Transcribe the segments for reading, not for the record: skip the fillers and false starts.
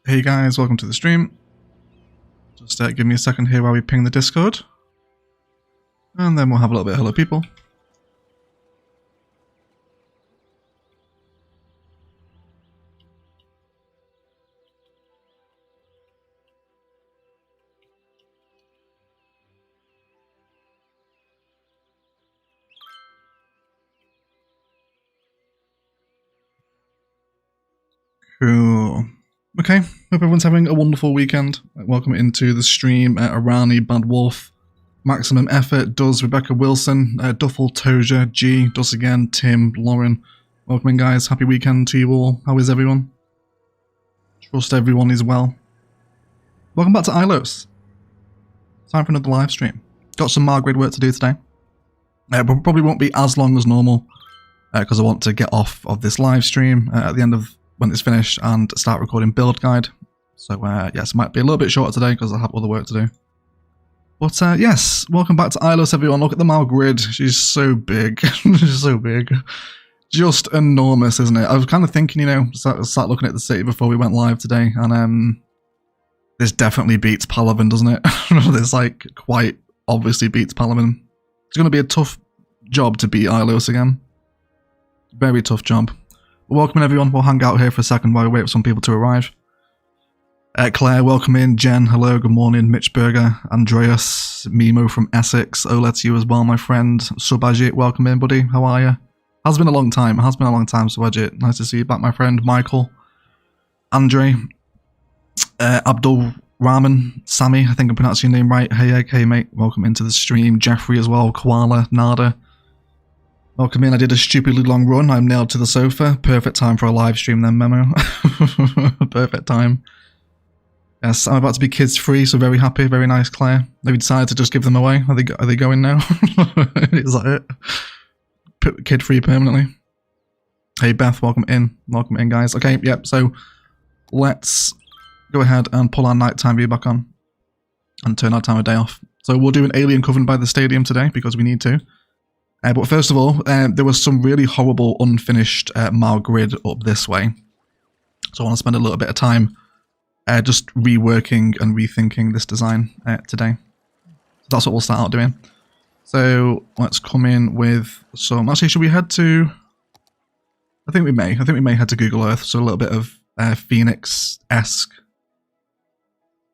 Hey guys, welcome to the stream. Just give me a second here while we ping the Discord. And then we'll have a little bit of hello people. Cool. Okay, hope everyone's having a wonderful weekend. Welcome into the stream. Arani, Bad Wolf, Maximum Effort, Does, Rebecca Wilson, Duffel, Toja, G, Does Again, Tim, Lauren. Welcome in guys, happy weekend to you all. How is everyone? Trust everyone is well. Welcome back to Ilos. Time for another live stream. Got some Margrid work to do today. But probably won't be as long as normal because I want to get off of this live stream at the end of when it's finished and start recording build guide. So yes, it might be a little bit shorter today because I have other work to do. But yes, welcome back to Ilos everyone. Look at the Margrid. She's so big. She's so big. Just enormous, isn't it? I was kind of thinking, you know, sat looking at the city before we went live today, and this definitely beats Palaven, doesn't it? This like quite obviously beats Palaven. It's going to be a tough job to beat Ilos again. Very tough job. Welcome in everyone. We'll hang out here for a second while we wait for some people to arrive. Claire, welcome in. Jen, hello, good morning. Mitch Berger, Andreas, Mimo from Essex. Ola to you as well, my friend. Subajit, welcome in, buddy. How are you? Has been a long time. It has been a long time, Subajit. Nice to see you back, my friend. Michael, Andre, Abdul Rahman, Sammy, I think I'm pronouncing your name right. Hey, mate. Welcome into the stream. Jeffrey as well. Koala, Nada. Welcome in. I did a stupidly long run. I'm nailed to the sofa. Perfect time for a live stream then, Memo. Perfect time. Yes, I'm about to be kids free, so very happy. Very nice, Claire. Maybe decided to just give them away. Are they going now? Is that it? Kid free permanently. Hey Beth, welcome in. Welcome in, guys. Okay, yep, so let's go ahead and pull our nighttime view back on and turn our time of day off. So we'll do an alien coven by the stadium today because we need to. But first of all, there was some really horrible unfinished Margrid up this way. So I want to spend a little bit of time just reworking and rethinking this design today. So that's what we'll start out doing. So let's come in with some... Actually, should we head to... I think we may head to Google Earth. So a little bit of Phoenix-esque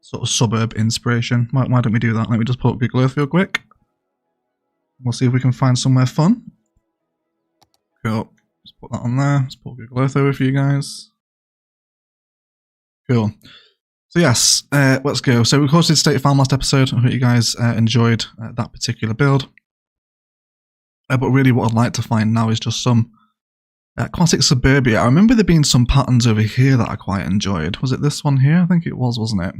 sort of suburb inspiration. Why don't we do that? Let me just pull up Google Earth real quick. We'll see if we can find somewhere fun. Cool. Let's put that on there. Let's put Google Earth over for you guys. Cool. So yes, let's go. So we recorded State of Farm last episode. I hope you guys enjoyed that particular build. But really what I'd like to find now is just some classic Suburbia. I remember there being some patterns over here that I quite enjoyed. Was it this one here? I think it was, wasn't it?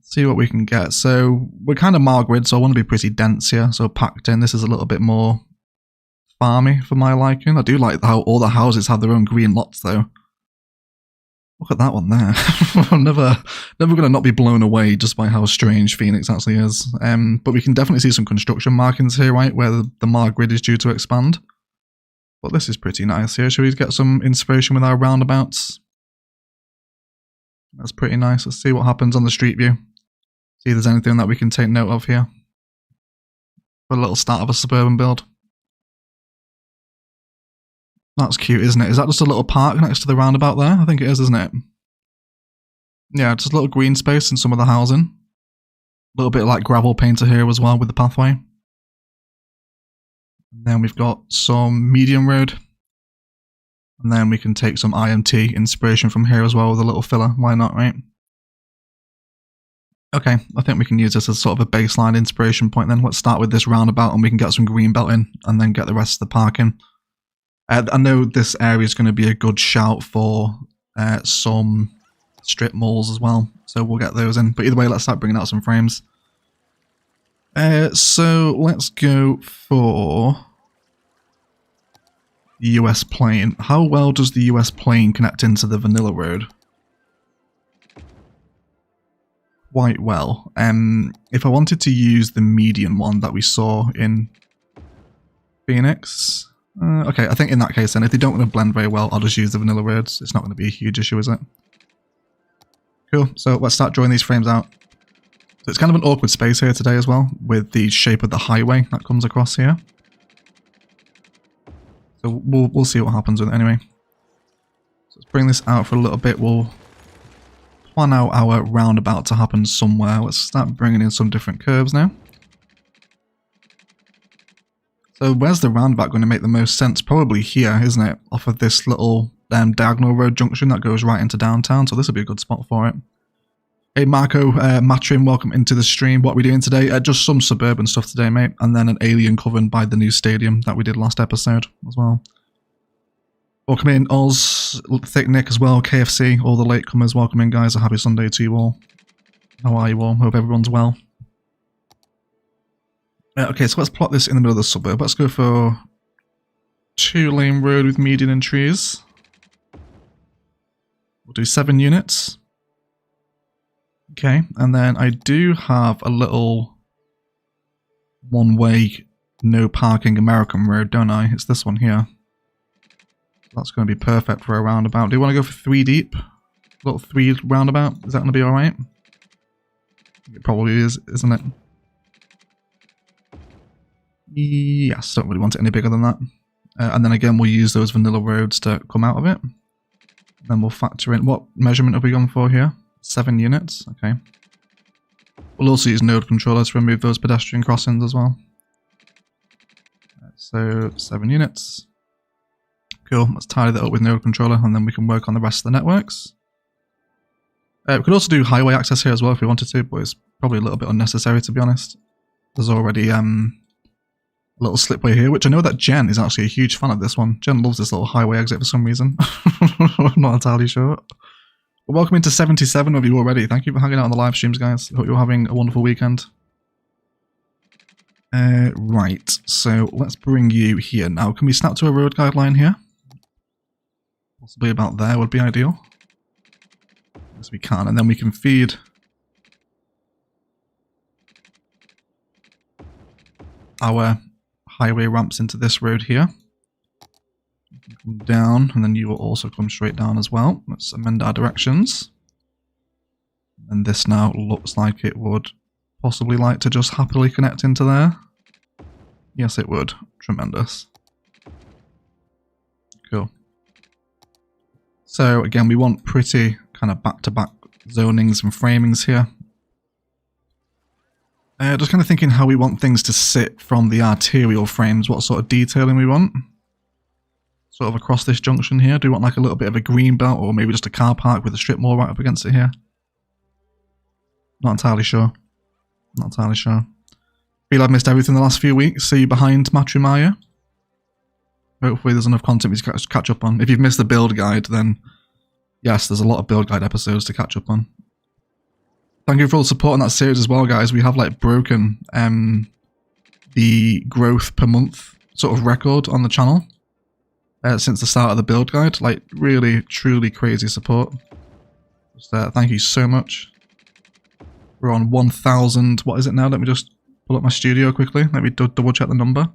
See what we can get. So we're kind of Margrid, so I want to be pretty dense here. So packed in. This is a little bit more farmy for my liking. I do like how all the houses have their own green lots though. Look at that one there. I'm never going to not be blown away just by how strange Phoenix actually is. But we can definitely see some construction markings here, right, where the Margrid is due to expand. But this is pretty nice here. Should we get some inspiration with our roundabouts? That's pretty nice. Let's see what happens on the street view. See if there's anything that we can take note of here. For a little start of a suburban build. That's cute, isn't it? Is that just a little park next to the roundabout there? I think it is, isn't it? Yeah, just a little green space in some of the housing. A little bit like gravel painter here as well with the pathway. And then we've got some medium road. And then we can take some IMT inspiration from here as well with a little filler. Why not, right? Okay, I think we can use this as sort of a baseline inspiration point then. Let's start with this roundabout and we can get some green belt in and then get the rest of the park in. I know this area is going to be a good shout for some strip malls as well, so we'll get those in. But either way, let's start bringing out some frames. So let's go for the US plane. How well does the US plane connect into the vanilla road? Quite well. If I wanted to use the median one that we saw in Phoenix, Okay, I think in that case then, if they don't want to blend very well, I'll just use the vanilla roads. It's not going to be a huge issue, is it? Cool, so let's start drawing these frames out. So it's kind of an awkward space here today as well, with the shape of the highway that comes across here. So we'll see what happens with it anyway. So let's bring this out for a little bit. We'll plan out our roundabout to happen somewhere. Let's start bringing in some different curves now. So where's the roundabout going to make the most sense? Probably here, isn't it? Off of this little diagonal road junction that goes right into downtown. So this will be a good spot for it. Hey Marco, Matrim, welcome into the stream. What are we doing today? Just some suburban stuff today, mate. And then an alien coven by the new stadium that we did last episode as well. Welcome in, Oz, Thick Nick as well, KFC, all the latecomers. Welcome in, guys. A happy Sunday to you all. How are you all? Hope everyone's well. Okay, so let's plot this in the middle of the suburb. Let's go for 2-lane road with median and trees. We'll do 7 units. Okay, and then I do have a little one-way, no parking American road, don't I? It's this one here. That's going to be perfect for a roundabout. Do you want to go for 3 deep? A little 3 roundabout? Is that going to be alright? It probably is, isn't it? Yes, don't really want it any bigger than that. And then again, we'll use those vanilla roads to come out of it. Then we'll factor in, what measurement have we gone for here? 7 units, okay. We'll also use node controller to remove those pedestrian crossings as well. So 7 units. Cool, let's tidy that up with node controller and then we can work on the rest of the networks. We could also do highway access here as well if we wanted to, but it's probably a little bit unnecessary to be honest. There's already a little slipway here, which I know that Jen is actually a huge fan of this one. Jen loves this little highway exit for some reason. I'm not entirely sure. But welcome into 77 of you already. Thank you for hanging out on the live streams, guys. Hope you're having a wonderful weekend. Right, so let's bring you here now. Can we snap to a road guideline here? Possibly about there would be ideal. Yes, we can, and then we can feed our highway ramps into this road here. Come down, and then you will also come straight down as well. Let's amend our directions. And this now looks like it would possibly like to just happily connect into there. Yes, it would. Tremendous. Cool. So again, we want pretty kind of back-to-back zonings and framings here. Just kind of thinking how we want things to sit from the arterial frames, what sort of detailing we want. Sort of across this junction here. Do we want like a little bit of a green belt or maybe just a car park with a strip mall right up against it here? Not entirely sure. Not entirely sure. Feel I've missed everything the last few weeks. See you behind Matrimaya. Hopefully there's enough content we can catch up on. If you've missed the build guide, then yes, there's a lot of build guide episodes to catch up on. Thank you for all the support on that series as well, guys. We have like broken the growth per month sort of record on the channel since the start of the build guide. Like really, truly crazy support. Just, thank you so much. We're on 1,000. What is it now? Let me just pull up my studio quickly. Let me double check the number.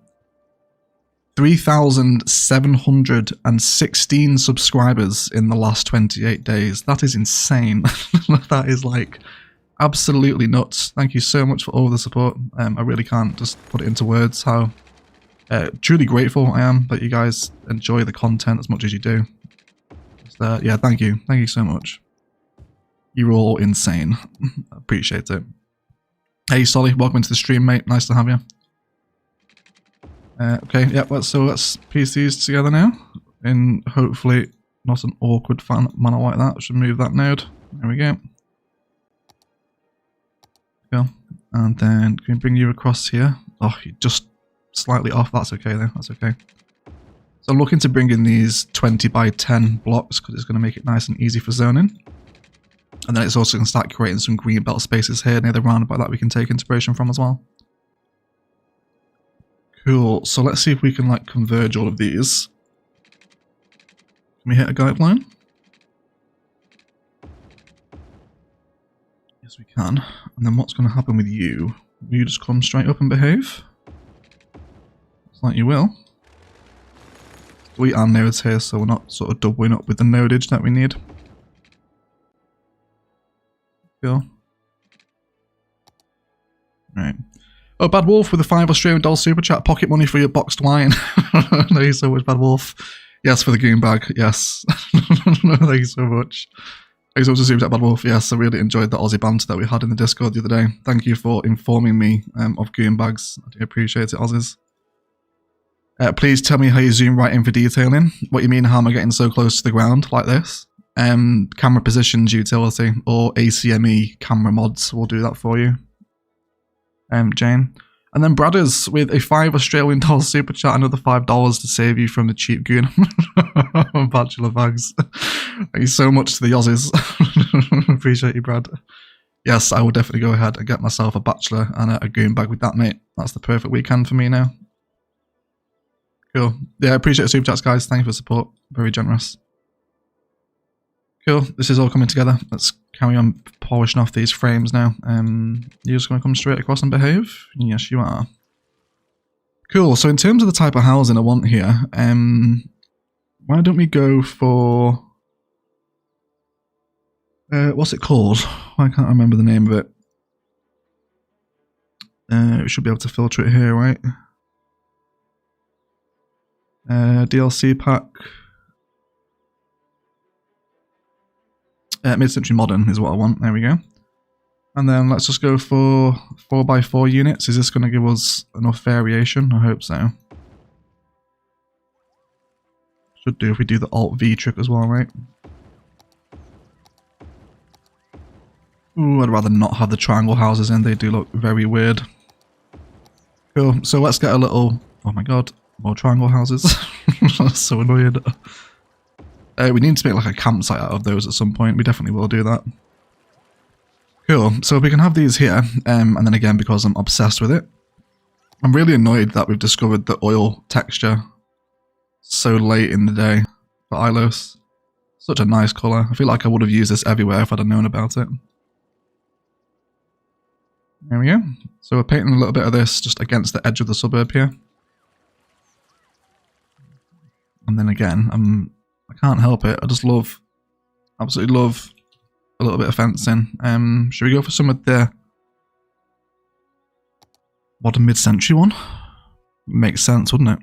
3,716 subscribers in the last 28 days. That is insane. That is like absolutely nuts. Thank you so much for all the support. I really can't just put it into words how truly grateful I am that you guys enjoy the content as much as you do. Just, yeah, thank you. Thank you so much. You're all insane. Appreciate it. Hey Solly, welcome into the stream, mate. Nice to have you. Okay, yeah, let's piece these together now in hopefully not an awkward manner like that. I should move that node. There we go. Go. And then can we bring you across here? Oh, you're just slightly off. That's okay though. That's okay. So I'm looking to bring in these 20 by 10 blocks because it's going to make it nice and easy for zoning. And then it's also going to start creating some green belt spaces here near the roundabout that we can take inspiration from as well. Cool, so let's see if we can like converge all of these. Can we hit a guideline? Yes we can. And then what's going to happen with you? Will you just come straight up and behave? Looks like you will. delete our nodes here so we're not sort of doubling up with the nodage that we need. Cool. Right. Oh, Bad Wolf with a $5 Australian super chat. Pocket money for your boxed wine. Thank you so much, Bad Wolf. Yes, for the goon bag. Yes. Thank you so much. Thanks so much for super chat, Bad Wolf. Yes, I really enjoyed the Aussie banter that we had in the Discord the other day. Thank you for informing me of goon bags. I do appreciate it, Aussies. Please tell me how you zoom right in for detailing. What you mean, how am I getting so close to the ground like this? Camera positions utility or ACME camera mods will do that for you. Jane. And then Bradders with a $5 Australian super chat, another $5 to save you from the cheap goon. Bachelor bags. Thank you so much to the Aussies. Appreciate you, Brad. Yes, I will definitely go ahead and get myself a bachelor and a goon bag with that, mate. That's the perfect weekend for me now. Cool. Yeah, I appreciate the super chats, guys. Thank you for the support. Very generous. Cool. This is all coming together. Let's carry on polishing off these frames now. You're just going to come straight across and behave? Yes, you are. Cool. So in terms of the type of housing I want here, why don't we go for... what's it called? I can't remember the name of it. We should be able to filter it here, right? DLC pack. Mid-century modern is what I want. There we go. And then let's just go for 4x4 units. Is this going to give us enough variation? I hope so. Should do if we do the Alt-V trick as well, right? Ooh, I'd rather not have the triangle houses in. They do look very weird. Cool. So let's get a little... Oh my god. More triangle houses. That's so annoying. We need to make like a campsite out of those at some point. We definitely will do that. Cool. So we can have these here. And then again, because I'm obsessed with it, I'm really annoyed that we've discovered the oil texture so late in the day for Ilos. Such a nice colour. I feel like I would have used this everywhere if I'd have known about it. There we go. So we're painting a little bit of this just against the edge of the suburb here. And then again, I can't help it. I just love, absolutely love a little bit of fencing. Should we go for some of the modern mid-century one? Makes sense, wouldn't it?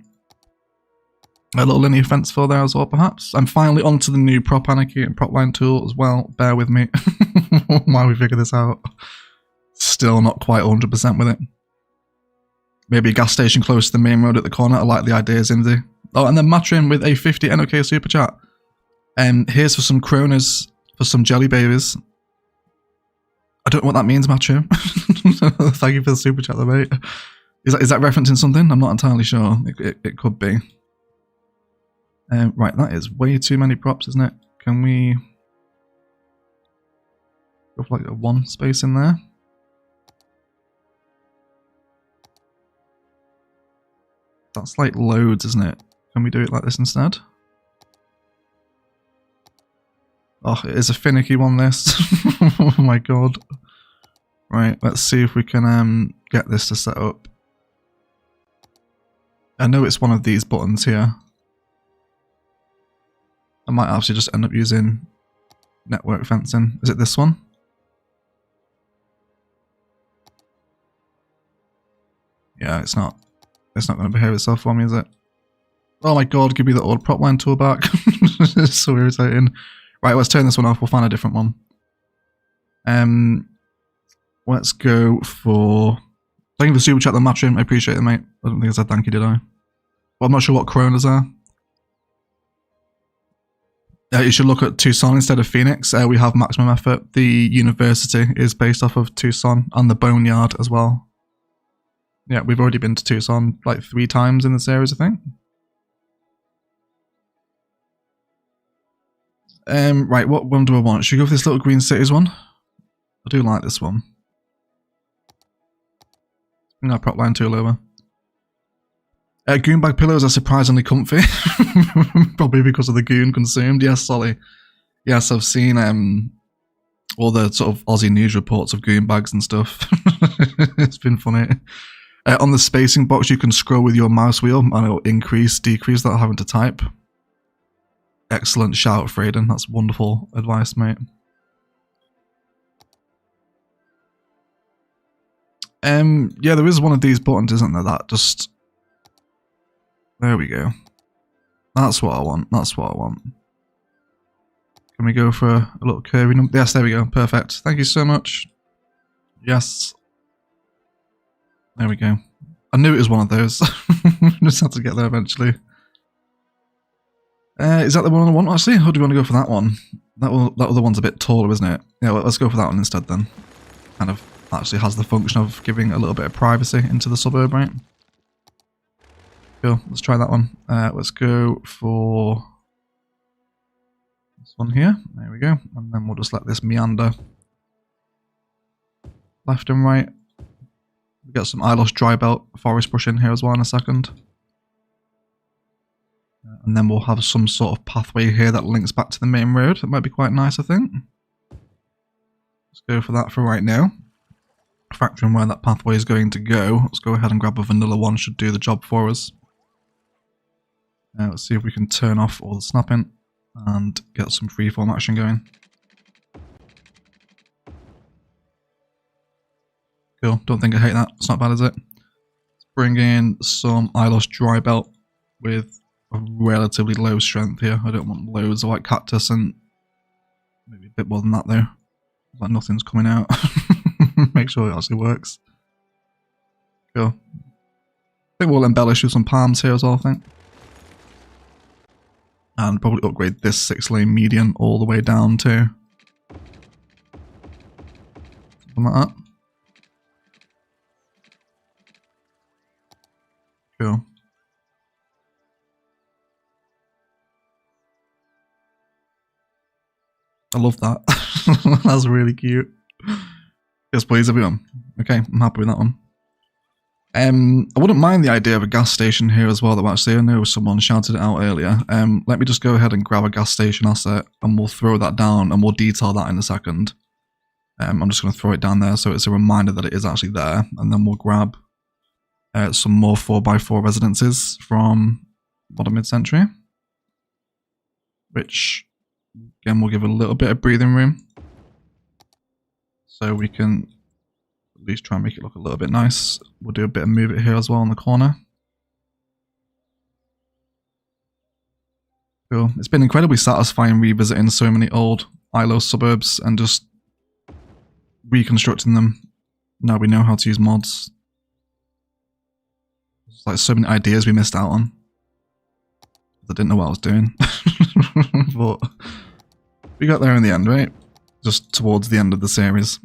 A little linear fence for there as well, perhaps. I'm finally onto the new prop anarchy and prop line tool as well. Bear with me while we figure this out. Still not quite 100% with it. Maybe a gas station close to the main road at the corner. I like the ideas, Indy. Oh, and then Matrin with a 50 NOK super chat. Here's for some kronas for some jelly babies. I don't know what that means, Matrin. Thank you for the super chat, though, mate. Is that referencing something? I'm not entirely sure. It could be. Right, that is way too many props, isn't it? Can we go for like a one space in there? That's like loads, isn't it? Can we do it like this instead? Oh, it is a finicky one, this. Oh my god. Right, let's see if we can get this to set up. I know it's one of these buttons here. I might actually just end up using network fencing. Is it this one? Yeah, it's not. It's not going to behave itself for me, is it? Oh my god, give me the old prop line tool back. It's so irritating. Right, let's turn this one off. We'll find a different one. Let's go for... Thank you for the super chat, the Matrim. I appreciate it, mate. I don't think I said thank you, did I? Well, I'm not sure what kronas are. You should look at Tucson instead of Phoenix. We have maximum effort. The university is based off of Tucson and the boneyard as well. Yeah, we've already been to Tucson like 3 times in the series, I think. Right, what one do I want? Should we go for this little Green Cities one? I do like this one. Bring our prop line tool over. Goon bag pillows are surprisingly comfy. Probably because of the goon consumed. Yes, Solly. Yes, I've seen all the sort of Aussie news reports of goon bags and stuff. It's been funny. On the spacing box, you can scroll with your mouse wheel and it'll increase, decrease without having to type. Excellent shout, Freyden. That's wonderful advice, mate. Yeah, there is one of these buttons, isn't there? That just... There we go. That's what I want. That's what I want. Can we go for a little curvy number? Yes, there we go. Perfect. Thank you so much. Yes. There we go. I knew it was one of those. Just had to get there eventually. Is that the one I want, actually? Or do we want to go for that one? That other one's a bit taller, isn't it? Yeah, well, let's go for that one instead then. Kind of actually has the function of giving a little bit of privacy into the suburb, right? Cool. Let's try that one. Let's go for... one here, there we go, and then we'll just let this meander left and right. We'll get some Ilos dry belt forest brush in here as well in a second. And then we'll have some sort of pathway here that links back to the main road. That might be quite nice, I think. Let's go for that for right now. Factoring where that pathway is going to go. Let's go ahead and grab a vanilla one, should do the job for us. Let's see if we can turn off all the snapping and get some freeform action going. Cool, don't think I hate that. It's not bad, is it? Let's bring in some Ilos dry belt with a relatively low strength here. I don't want loads of like cactus and maybe a bit more than that though. Like nothing's coming out. Make sure it actually works. Cool. I think we'll embellish with some palms here as well, I think. And probably upgrade this 6-lane median all the way down to something like that. Cool. I love that. That's really cute. Yes, please, everyone. Okay, I'm happy with that one. I wouldn't mind the idea of a gas station here as well, though, actually. I know someone shouted it out earlier. Let me just go ahead and grab a gas station asset, and we'll throw that down, and we'll detail that in a second. I'm just going to throw it down there, so it's a reminder that it is actually there, and then we'll grab some more 4x4 residences from modern mid-century, which, again, will give a little bit of breathing room, so we can at least try and make it look a little bit nice. We'll do a bit of move it here as well in the corner. Cool. It's been incredibly satisfying revisiting so many old Ilos suburbs and just reconstructing them. Now we know how to use mods. There's like so many ideas we missed out on. I didn't know what I was doing. But we got there in the end, right? Just towards the end of the series.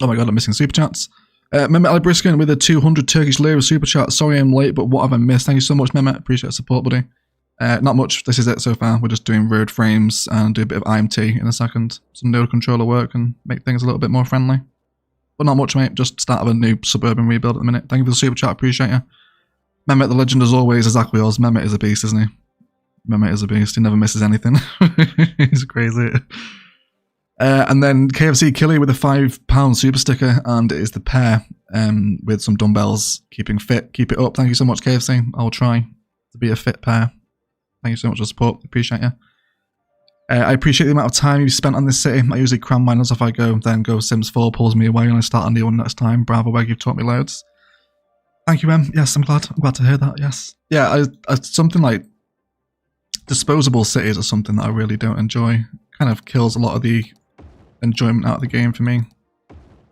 Oh my god, I'm missing super chats. Mehmet Ali Briskin with a 200 Turkish lira super chat. Sorry I'm late, but what have I missed? Thank you so much, Mehmet. Appreciate the support, buddy. Not much. This is it so far. We're just doing road frames and do a bit of IMT in a second. Some node controller work and make things a little bit more friendly. But not much, mate. Just start of a new Suburban rebuild at the minute. Thank you for the super chat. Appreciate you. Mehmet the legend as always, exactly yours. Mehmet is a beast, isn't he? Mehmet is a beast. He never misses anything. He's crazy. And then KFC Killy with a £5 super sticker, and it is the pair with some dumbbells. Keeping fit, keep it up. Thank you so much, KFC. I'll try to be a fit pair. Thank you so much for the support. Appreciate you. I appreciate the amount of time you've spent on this city. I usually cram mine as if I go, then go Sims 4 pulls me away and I start a new one next time. Bravo, Weg, you've taught me loads. Thank you, Em. Yes, I'm glad to hear that. Yes. Yeah, something like disposable cities are something that I really don't enjoy. Kind of kills a lot of the enjoyment out of the game for me.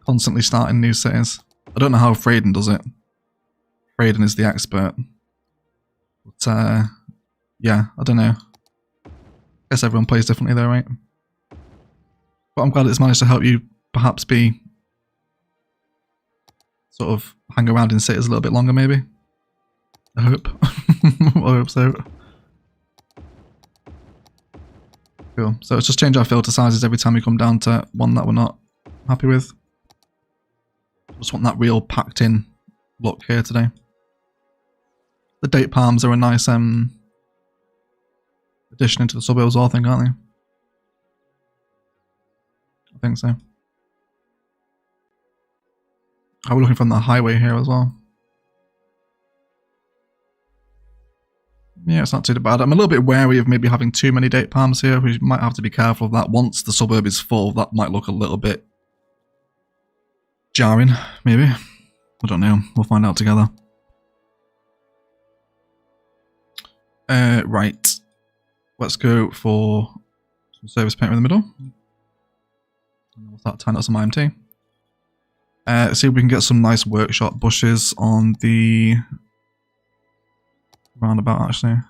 Constantly starting new cities. I don't know how Freyden does it. Freyden is the expert. But yeah, I don't know. I guess everyone plays differently though, right? But I'm glad it's managed to help you perhaps be sort of hang around in cities a little bit longer maybe. I hope. I hope so. Cool. So let's just change our filter sizes every time we come down to one that we're not happy with. Just want that real packed in look here today. The date palms are a nice addition into the suburbs, I think, aren't they? I think so. Oh, we're looking from the highway here as well. Yeah, it's not too bad. I'm a little bit wary of maybe having too many date palms here. We might have to be careful of that. Once the suburb is full, that might look a little bit jarring, maybe. I don't know. We'll find out together. Right. Let's go for some service painter in the middle. What's that? Tying up some IMT. See if we can get some nice workshop bushes on the roundabout, actually. Let's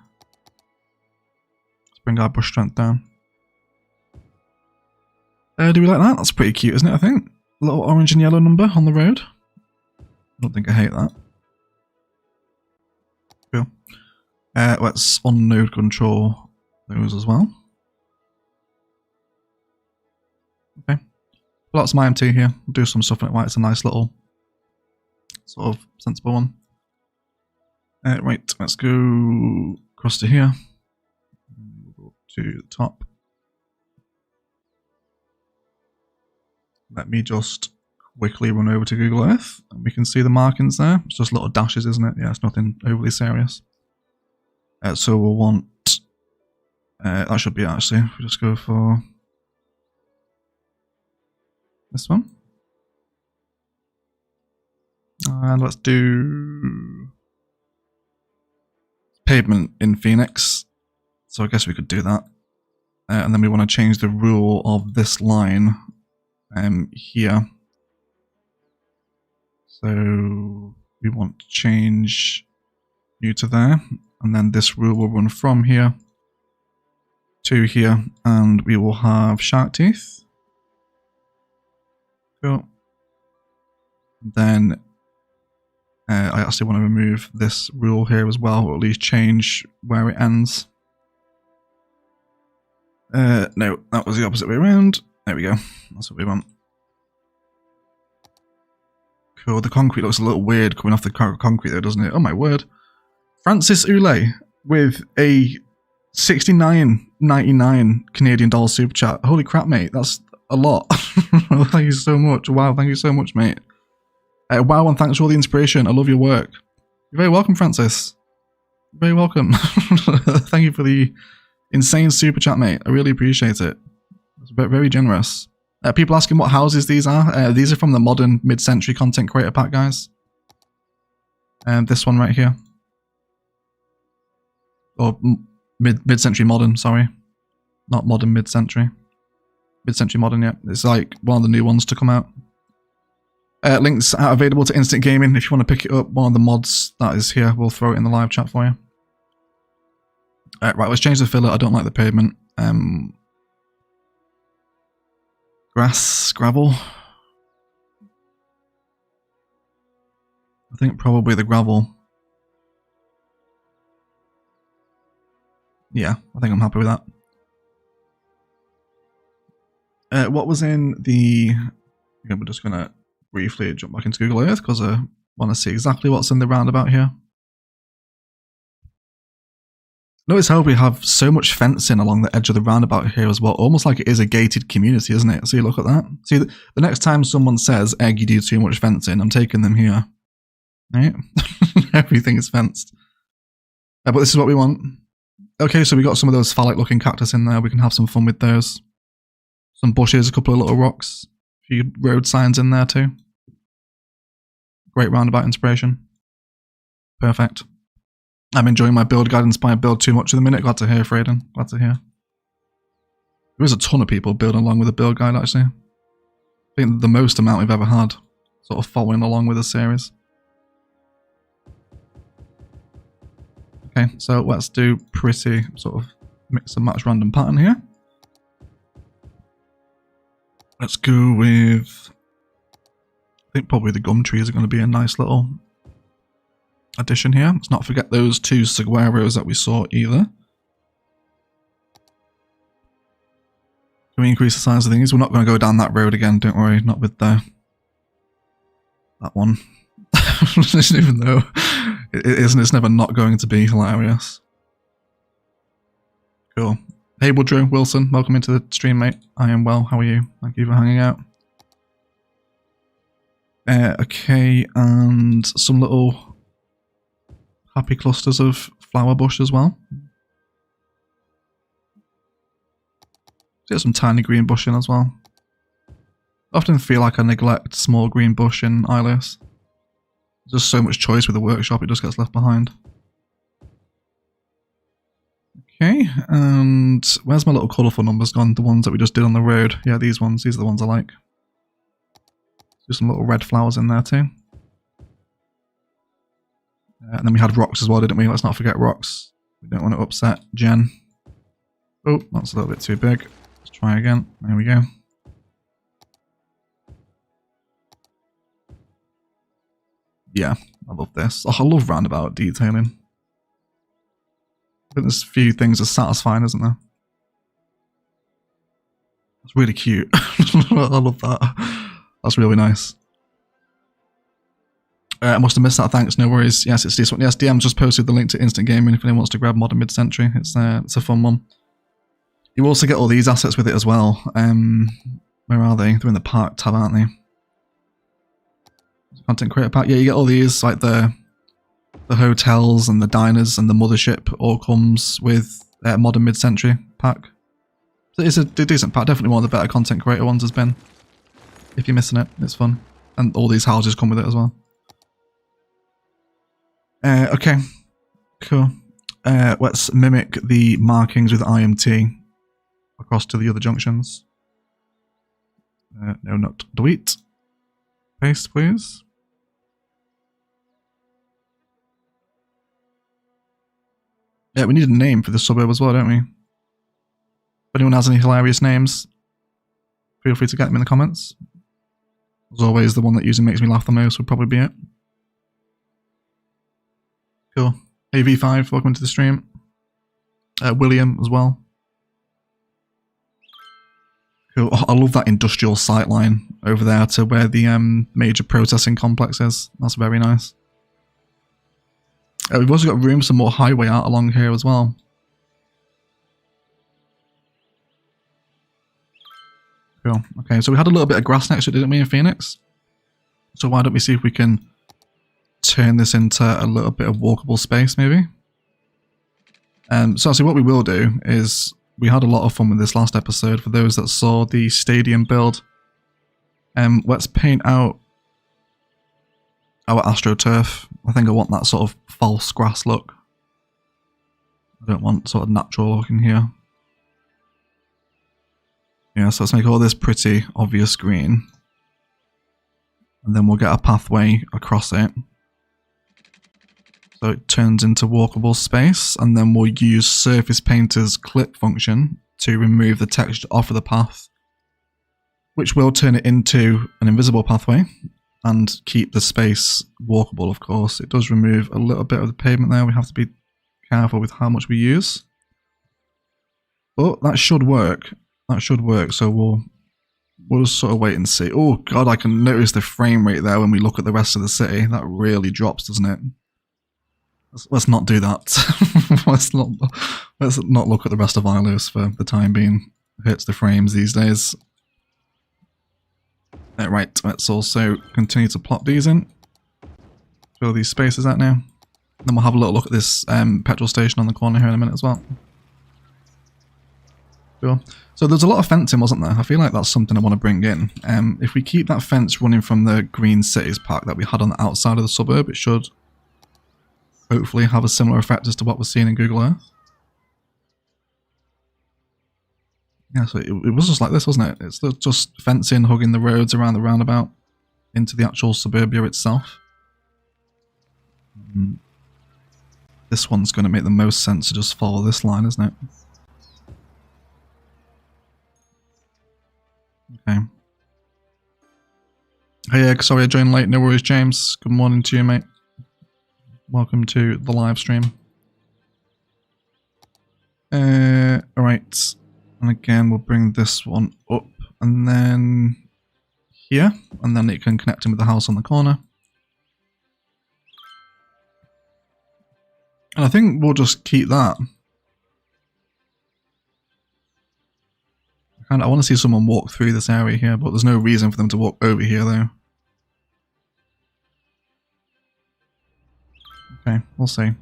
bring our bush strength down. Do we like that? That's pretty cute, isn't it, I think? A little orange and yellow number on the road. I don't think I hate that. Cool. Let's on-node control those as well. Okay. Pull out some IMT here. We'll do some stuff in it while it's a nice little sort of sensible one. Right, let's go across to here. We'll go to the top. Let me just quickly run over to Google Earth and we can see the markings there. It's just little dashes, isn't it? Yeah, it's nothing overly serious. So we'll want, that should be it actually. We'll just go for this one. And let's do pavement in Phoenix. So I guess we could do that. And then we want to change the rule of this line here. So we want to change you to there. And then this rule will run from here to here. And we will have shark teeth. Cool. Then I actually want to remove this rule here as well, or at least change where it ends. No, that was the opposite way around. There we go. That's what we want. Cool. The concrete looks a little weird coming off the concrete there, doesn't it? Oh my word. Francis Ule with a $69.99 Canadian dollar super chat. Holy crap, mate. That's a lot. Thank you so much. Wow, thank you so much, mate. Wow, and thanks for all the inspiration. I love your work. You're very welcome, Francis. You're very welcome. Thank you for the insane super chat, mate. I really appreciate it. It's very generous. People asking what houses these are. These are from the modern mid-century content creator pack, guys. And this one right here. Or mid-century modern, sorry. Not modern mid-century. Mid-century modern, yeah. It's like one of the new ones to come out. Links are available to Instant Gaming. If you want to pick it up, one of the mods that is here, we'll throw it in the live chat for you. Right, let's change the filler. I don't like the pavement. Grass, gravel. I think probably the gravel. Yeah, I think I'm happy with that. What was in the... Yeah, we're just going to briefly jump back into Google Earth because I want to see exactly what's in the roundabout here. Notice how we have so much fencing along the edge of the roundabout here as well, almost like it is a gated community, isn't it? See, look at that. See, the next time someone says, Egg, you do too much fencing, I'm taking them here. Right? Everything is fenced. But this is what we want. Okay, so we got some of those phallic looking cactus in there. We can have some fun with those. Some bushes, a couple of little rocks. A few road signs in there too. Great roundabout inspiration. Perfect. I'm enjoying my build guide inspired build too much in the minute. Glad to hear, Frayden. Glad to hear. There is a ton of people building along with the build guide, actually. I think the most amount we've ever had sort of following along with the series. Okay, so let's do pretty sort of mix and match random pattern here. Let's go with... I think probably the gum trees are going to be a nice little addition here. Let's not forget those two saguaros that we saw either. Can we increase the size of things? We're not going to go down that road again, don't worry. Not with that one. Even though it isn't, it's never not going to be hilarious. Cool. Hey Woodrow Wilson, welcome into the stream, mate. I am well, how are you? Thank you for hanging out. Okay, and some little happy clusters of flower bush as well. Get some tiny green bush in as well. I often feel like I neglect small green bush in Ilos. There's just so much choice with the workshop, it just gets left behind. Okay, and where's my little colourful numbers gone? The ones that we just did on the road. Yeah, these ones. These are the ones I like. Do some little red flowers in there too. And then we had rocks as well, didn't we? Let's not forget rocks. We don't want to upset Jen. Oh, that's a little bit too big. Let's try again. There we go. Yeah, I love this. Oh, I love roundabout detailing. I think there's a few things that's satisfying, isn't there? It's really cute. I love that. That's really nice. I must have missed that. Thanks. No worries. Yes, it's this one. Yes, DM's just posted the link to Instant Gaming if anyone wants to grab Modern Mid-Century. It's a fun one. You also get all these assets with it as well. Where are they? They're in the park tab, aren't they? Content creator pack. Yeah, you get all these, like the hotels and the diners and the mothership all comes with Modern Mid-Century pack. So it's a decent pack. Definitely one of the better content creator ones has been. If you're missing it, it's fun. And all these houses come with it as well. Okay, cool. Let's mimic the markings with IMT across to the other junctions. No, not delete. Paste, please. Yeah, we need a name for the suburb as well, don't we? If anyone has any hilarious names, feel free to get them in the comments. As always, the one that usually makes me laugh the most would probably be it. Cool. AV5, welcome to the stream. William as well. Cool. Oh, I love that industrial sight line over there to where the major processing complex is. That's very nice. We've also got room for some more highway art along here as well. Cool. Okay, so we had a little bit of grass next to it, didn't we, in Phoenix? So why don't we see if we can turn this into a little bit of walkable space, maybe? So what we will do is, we had a lot of fun with this last episode for those that saw the stadium build. Let's paint out our AstroTurf. I think I want that sort of false grass look. I don't want sort of natural looking here. Yeah, so let's make all this pretty obvious green. And then we'll get a pathway across it. So it turns into walkable space, and then we'll use Surface Painter's clip function to remove the texture off of the path, which will turn it into an invisible pathway and keep the space walkable, of course. It does remove a little bit of the pavement there. We have to be careful with how much we use. But that should work. That should work, so we'll just sort of wait and see. Oh god, I can notice the frame rate there when we look at the rest of the city. That really drops, doesn't it? Let's not do that. let's not look at the rest of Ilos for the time being. It hurts the frames these days. Right, let's also continue to plot these in. Fill these spaces out now. Then we'll have a little look at this petrol station on the corner here in a minute as well. Cool. So there's a lot of fencing, wasn't there? I feel like that's something I want to bring in. If we keep that fence running from the Green Cities Park that we had on the outside of the suburb, it should hopefully have a similar effect as to what we're seeing in Google Earth. Yeah, so it was just like this, wasn't it? It's just fencing, hugging the roads around the roundabout into the actual suburbia itself. This one's going to make the most sense to just follow this line, isn't it? Okay. Hey, sorry I joined late. No worries, James. Good morning to you, mate. Welcome to the live stream. Alright. And again, we'll bring this one up and then here. And then it can connect in with the house on the corner. And I think we'll just keep that. I want to see someone walk through this area here, but there's no reason for them to walk over here though. Okay, we'll see.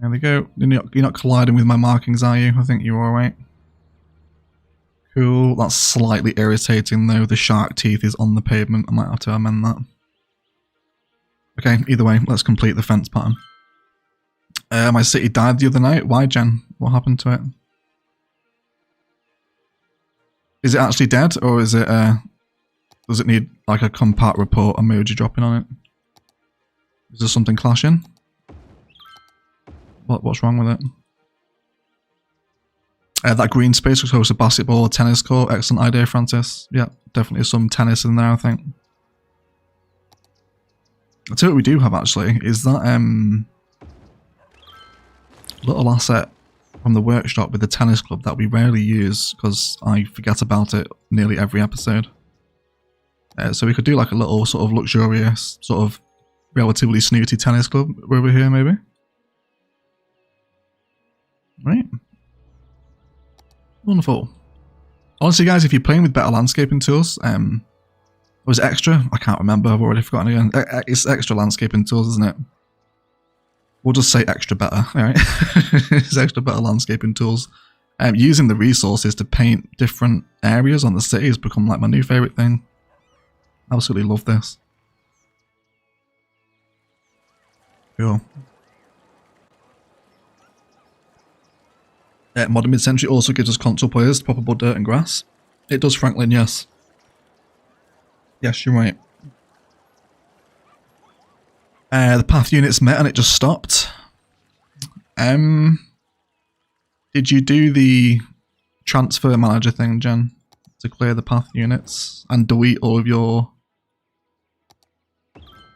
There we go. You're not colliding with my markings, are you? I think you're alright. Cool. That's slightly irritating though. The shark teeth is on the pavement. I might have to amend that. Okay, either way, let's complete the fence pattern. My city died the other night. Why, Jen? What happened to it? Is it actually dead, or is it does it need like a compact report emoji dropping on it? Is there something clashing? What's wrong with it? That green space was host a basketball or tennis court. Excellent idea, Francis. Yeah, definitely some tennis in there, I think. I'll tell you what we do have actually, is that little asset from the workshop with the tennis club that we rarely use because I forget about it nearly every episode. So we could do like a little sort of luxurious, sort of relatively snooty tennis club over here maybe. Right. Wonderful. Honestly guys, if you're playing with better landscaping tools, was it extra? I can't remember, I've already forgotten again. It's extra landscaping tools, isn't it? We'll just say extra better, alright? It's extra better landscaping tools. Using the resources to paint different areas on the city has become like my new favourite thing. Absolutely love this. Cool. Modern Mid-Century also gives us console players proper dirt and grass. It does, Franklin, yes. Yes, you're right. The path units met and it just stopped. Did you do the transfer manager thing, Jen? To clear the path units and delete all of your...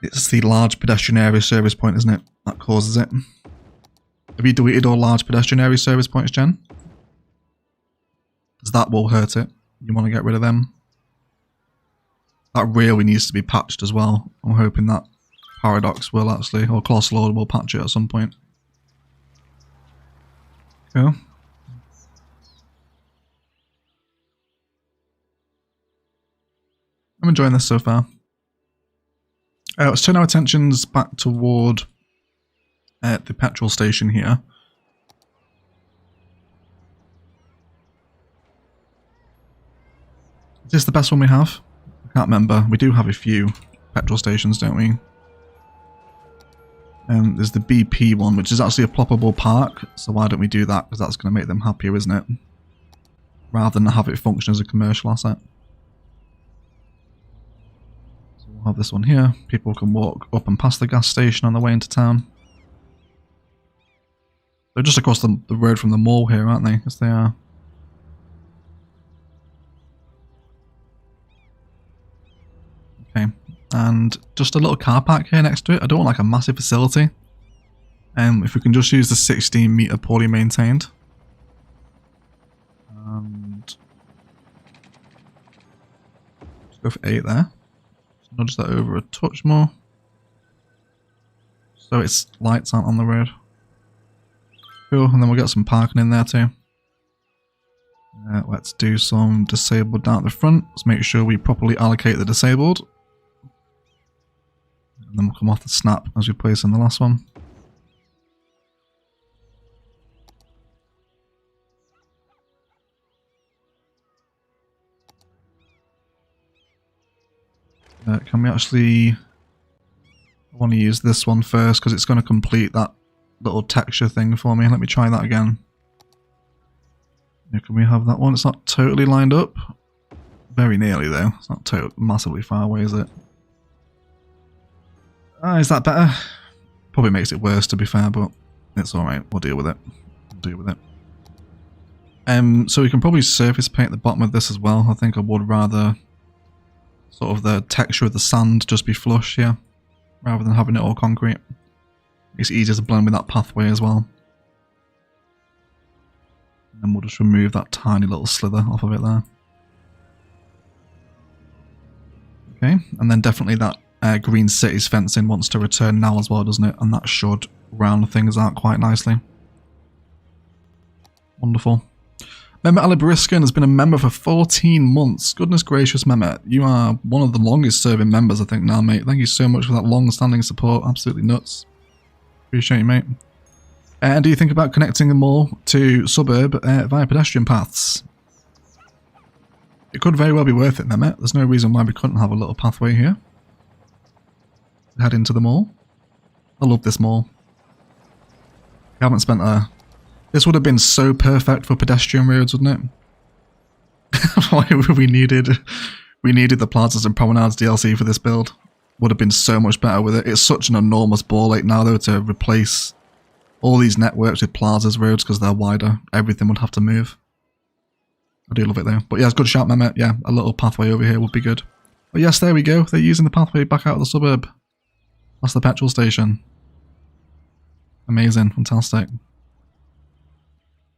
It's the large pedestrian area service point, isn't it? That causes it. Have you deleted all large pedestrian area service points, Jen? Because that will hurt it. You want to get rid of them. That really needs to be patched as well. I'm hoping that Paradox will actually, or Colossal Order will patch it at some point. Cool. I'm enjoying this so far. Let's turn our attentions back toward the petrol station here. Is this the best one we have? I can't remember. We do have a few petrol stations, don't we? There's the BP one, which is actually a ploppable park. So why don't we do that? Because that's going to make them happier, isn't it? Rather than have it function as a commercial asset. So we'll have this one here. People can walk up and past the gas station on the way into town. They're just across the road from the mall here, aren't they? Yes, they are. Okay, and just a little car park here next to it. I don't want like a massive facility. If we can just use the 16 meter poorly maintained. And just go for 8 there. Just nudge that over a touch more. So its lights aren't on the road. Cool, and then we'll get some parking in there too. Let's do some disabled down at the front. Let's make sure we properly allocate the disabled. And then we'll come off the snap as we place in the last one. Can we actually... I want to use this one first because it's going to complete that little texture thing for me. Let me try that again. Yeah, can we have that one? It's not totally lined up. Very nearly though. It's not massively far away, is it? Is that better? Probably makes it worse to be fair, but it's alright. We'll deal with it. We'll deal with it. So we can probably surface paint the bottom of this as well. I think I would rather sort of the texture of the sand just be flush here, rather than having it all concrete. It's easier to blend with that pathway as well. And then we'll just remove that tiny little slither off of it there. Okay, and then definitely that Green Cities fencing wants to return now as well, doesn't it? And that should round things out quite nicely. Wonderful. Mehmet Alibariskan has been a member for 14 months. Goodness gracious, Mehmet. You are one of the longest serving members, I think, now, mate. Thank you so much for that long-standing support. Absolutely nuts. Appreciate you, mate. And do you think about connecting them all to Suburb via pedestrian paths? It could very well be worth it, Mehmet. There's no reason why we couldn't have a little pathway here. Head into the mall. I love this mall. We haven't spent a... This would have been so perfect for pedestrian roads, wouldn't it? we needed the plazas and promenades DLC for this build. Would have been so much better with it. It's such an enormous ball ache now though to replace all these networks with plazas roads because they're wider. Everything would have to move. I do love it though. But yeah, it's good shout, Mehmet. Yeah, a little pathway over here would be good. But yes, there we go. They're using the pathway back out of the suburb. That's the petrol station. Amazing, fantastic.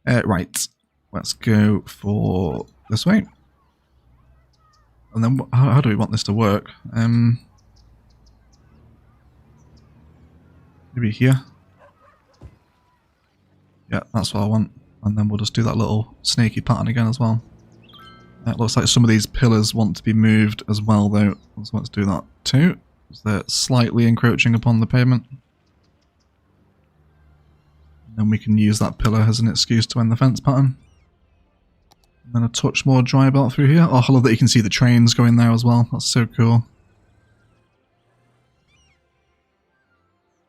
Right, let's go for this way. And then how do we want this to work? Maybe here. Yeah, that's what I want. And then we'll just do that little snaky pattern again as well. It looks like some of these pillars want to be moved as well though. So let's do that too. So they're slightly encroaching upon the pavement. And then we can use that pillar as an excuse to end the fence pattern. And then a touch more dry belt through here. Oh, I love that you can see the trains going there as well. That's so cool.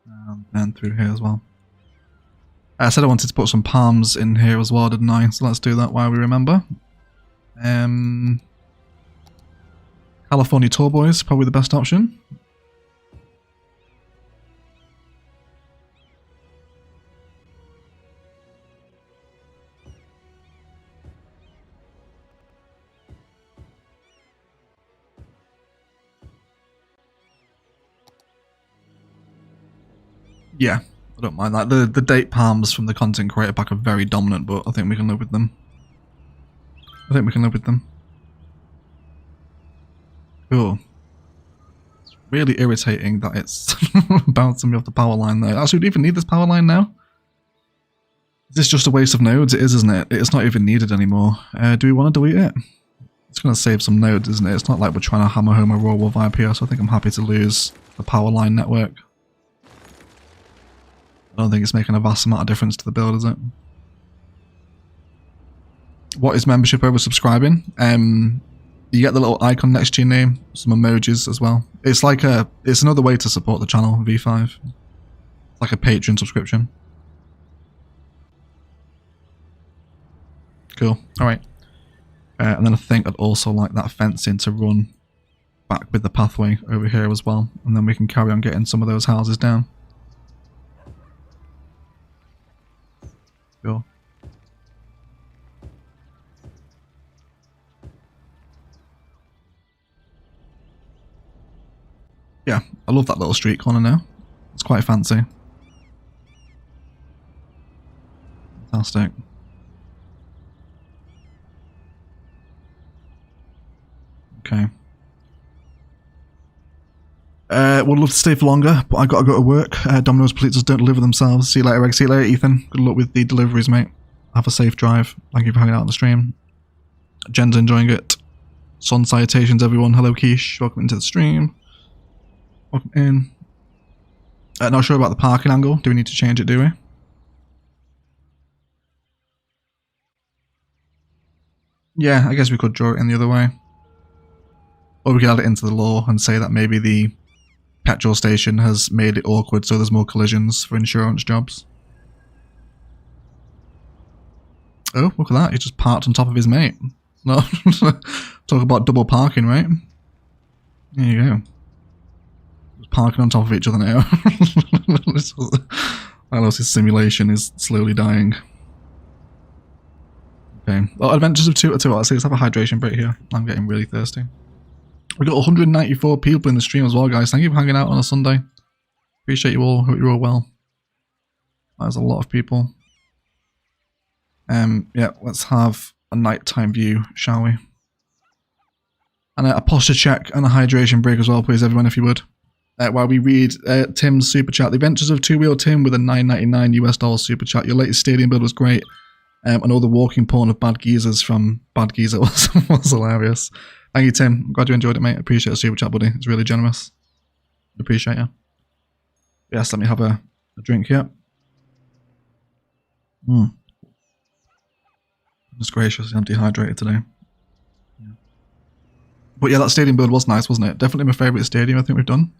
And then through here as well. I said I wanted to put some palms in here as well, didn't I? So let's do that while we remember. California Tour Boys, probably the best option. Yeah, I don't mind that. The date palms from the content creator pack are very dominant, but I think we can live with them. Cool. It's really irritating that it's bouncing me off the power line there. Actually, do we even need this power line now? Is this just a waste of nodes? It is, isn't it? It's not even needed anymore. Do we want to delete it? It's going to save some nodes, isn't it? It's not like we're trying to hammer home a raw wolf IP here, so I think I'm happy to lose the power line network. I don't think it's making a vast amount of difference to the build, is it? What is membership over subscribing? You get the little icon next to your name, some emojis as well. It's like it's another way to support the channel, V5. It's like a Patreon subscription. Cool, alright. And then I think I'd also like that fencing to run back with the pathway over here as well. And then we can carry on getting some of those houses down. Cool. Yeah, I love that little street corner now. It's quite fancy. Fantastic. Okay. Would love to stay for longer, but I gotta go to work. Domino's pizzas don't deliver themselves. See you later, Egg. See you later, Ethan. Good luck with the deliveries, mate. Have a safe drive. Thank you for hanging out on the stream. Jen's enjoying it. Sun salutations, everyone. Hello, Quiche. Welcome into the stream. Welcome in. Not sure about the parking angle. Do we need to change it, do we? Yeah, I guess we could draw it in the other way. Or we could add it into the law and say that maybe the petrol station has made it awkward so there's more collisions for insurance jobs. Oh, look at that. He just parked on top of his mate. No, talk about double parking, right? There you go. Just parking on top of each other now. Ilos' simulation is slowly dying. Okay. Well, Adventures of 2 let's have a hydration break here. I'm getting really thirsty. We got 194 people in the stream as well, guys. Thank you for hanging out on a Sunday. Appreciate you all. Hope you're all well. That's a lot of people. Yeah, let's have a nighttime view, shall we? And a posture check and a hydration break as well, please, everyone, if you would. While we read Tim's super chat. The Adventures of Two Wheel Tim with a $9.99 US super chat. Your latest stadium build was great. And all the walking porn of Bad Geezers from Bad Geezer was hilarious. Thank you, Tim. I'm glad you enjoyed it, mate. Appreciate the super chat, buddy. It's really generous. Appreciate you. Yes, let me have a drink here. Just graciously, I'm dehydrated today. But yeah, that stadium build was nice, wasn't it? Definitely my favourite stadium I think we've done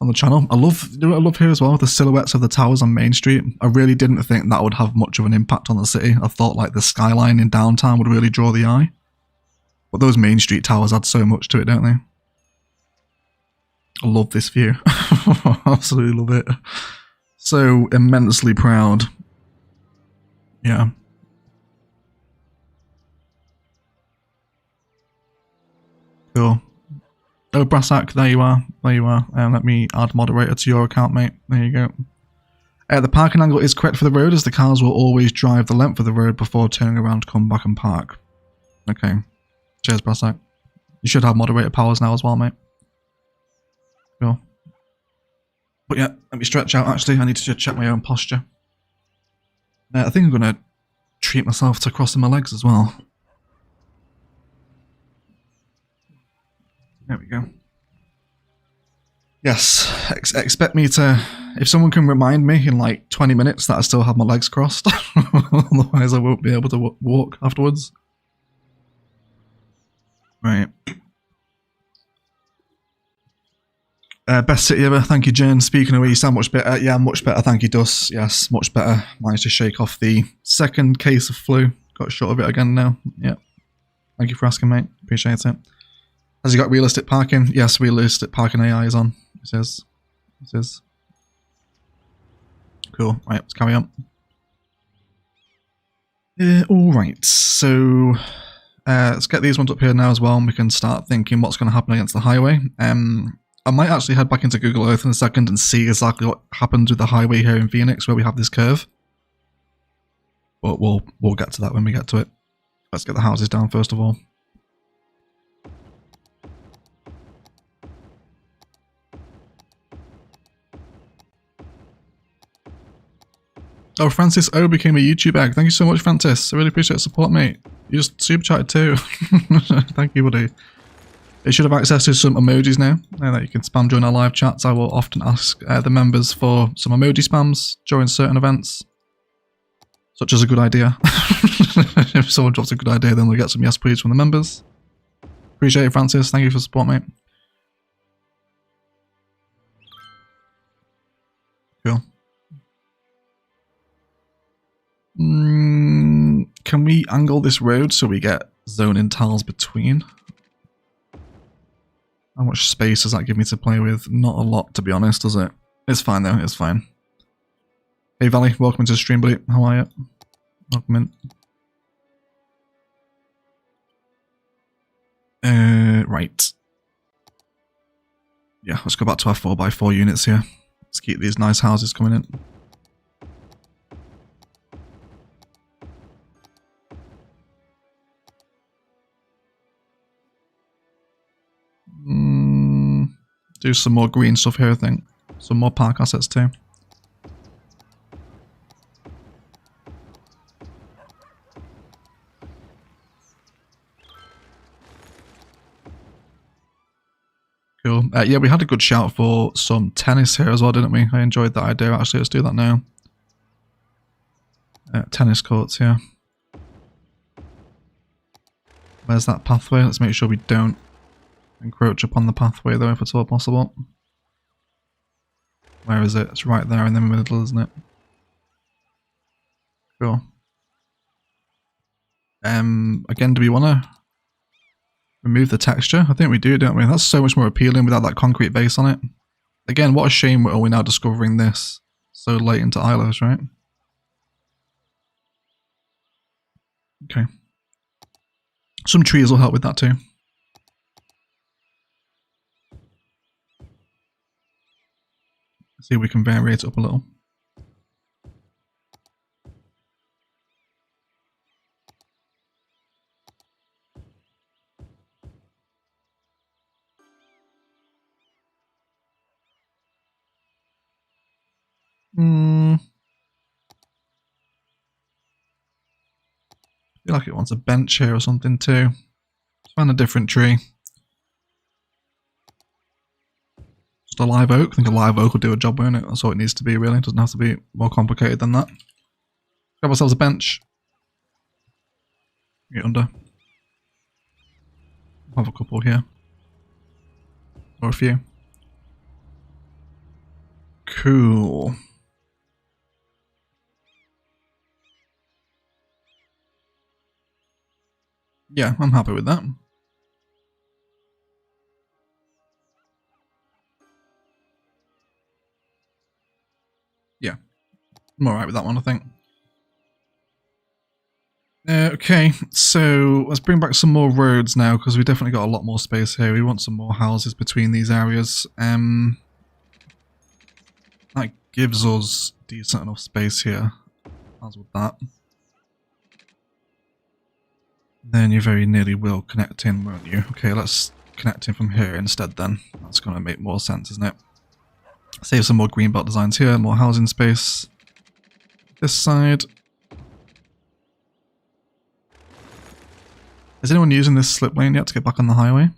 on the channel. I love, you know what I love here as well? The silhouettes of the towers on Main Street. I really didn't think that would have much of an impact on the city. I thought like the skyline in downtown would really draw the eye. But those Main Street towers add so much to it, don't they? I love this view. Absolutely love it. So immensely proud. Yeah. Cool. Oh, Brassack, there you are. There you are. Let me add moderator to your account, mate. There you go. The parking angle is correct for the road, as the cars will always drive the length of the road before turning around to come back and park. Okay. Cheers, Brassack. You should have moderator powers now as well, mate. Cool. But yeah, let me stretch out, actually. I need to just check my own posture. I think I'm going to treat myself to crossing my legs as well. There we go. Yes, expect me to... If someone can remind me in like 20 minutes that I still have my legs crossed, otherwise I won't be able to walk afterwards. Right. Best city ever, thank you, Jane. Speaking of where you sound much better. Yeah, much better, thank you, Dus. Yes, much better. Managed to shake off the second case of flu. Got short of it again now. Yeah. Thank you for asking, mate. Appreciate it. Has he got realistic parking? Yes, realistic parking AI is on. It says. It says. Cool. Right, let's carry on. Alright, so let's get these ones up here now as well, and we can start thinking what's going to happen against the highway. I might actually head back into Google Earth in a second and see exactly what happens with the highway here in Phoenix, where we have this curve. But we'll get to that when we get to it. Let's get the houses down first of all. Oh, Francis O became a YouTube egg. Thank you so much, Francis. I really appreciate the support, mate. You just super chatted too. Thank you, buddy. You should have access to some emojis now that you can spam during our live chats. I will often ask the members for some emoji spams during certain events, such as a good idea. If someone drops a good idea, then we'll get some yes please from the members. Appreciate it, Francis. Thank you for the support, mate. Cool. Can we angle this road so we get zoning tiles between? How much space does that give me to play with? Not a lot, to be honest, does it? It's fine though, it's fine. Hey Valley, welcome to the stream, buddy. How are you? Welcome in. Right. Yeah, let's go back to our 4x4 units here. Let's keep these nice houses coming in. Do some more green stuff here, I think. Some more park assets too. Cool. Yeah, we had a good shout for some tennis here as well, didn't we? I enjoyed that idea, actually. Let's do that now. Tennis courts here. Where's that pathway? Let's make sure we don't encroach upon the pathway though, if at all possible. Where is it? It's right there in the middle, isn't it? Cool. Again, do we want to remove the texture? I think we do, don't we? That's so much more appealing without that concrete base on it. Again, what a shame are we now discovering this so late into Ilos, right? Okay. Some trees will help with that too. See if we can vary it up a little. I feel like it wants a bench here or something too. Let's find a different tree. Just a live oak. I think a live oak will do a job, won't it? That's all it needs to be, really. It doesn't have to be more complicated than that. Grab ourselves a bench. Get under. Have a couple here. Or a few. Cool. Yeah, I'm happy with that. Yeah, I'm alright with that one, I think. Okay, so let's bring back some more roads now, because we definitely got a lot more space here. We want some more houses between these areas. That gives us decent enough space here, as with that. Then you very nearly will connect in, won't you? Okay, let's connect in from here instead then. That's going to make more sense, isn't it? Save some more green belt designs here, more housing space. This side. Is anyone using this slip lane yet to get back on the highway?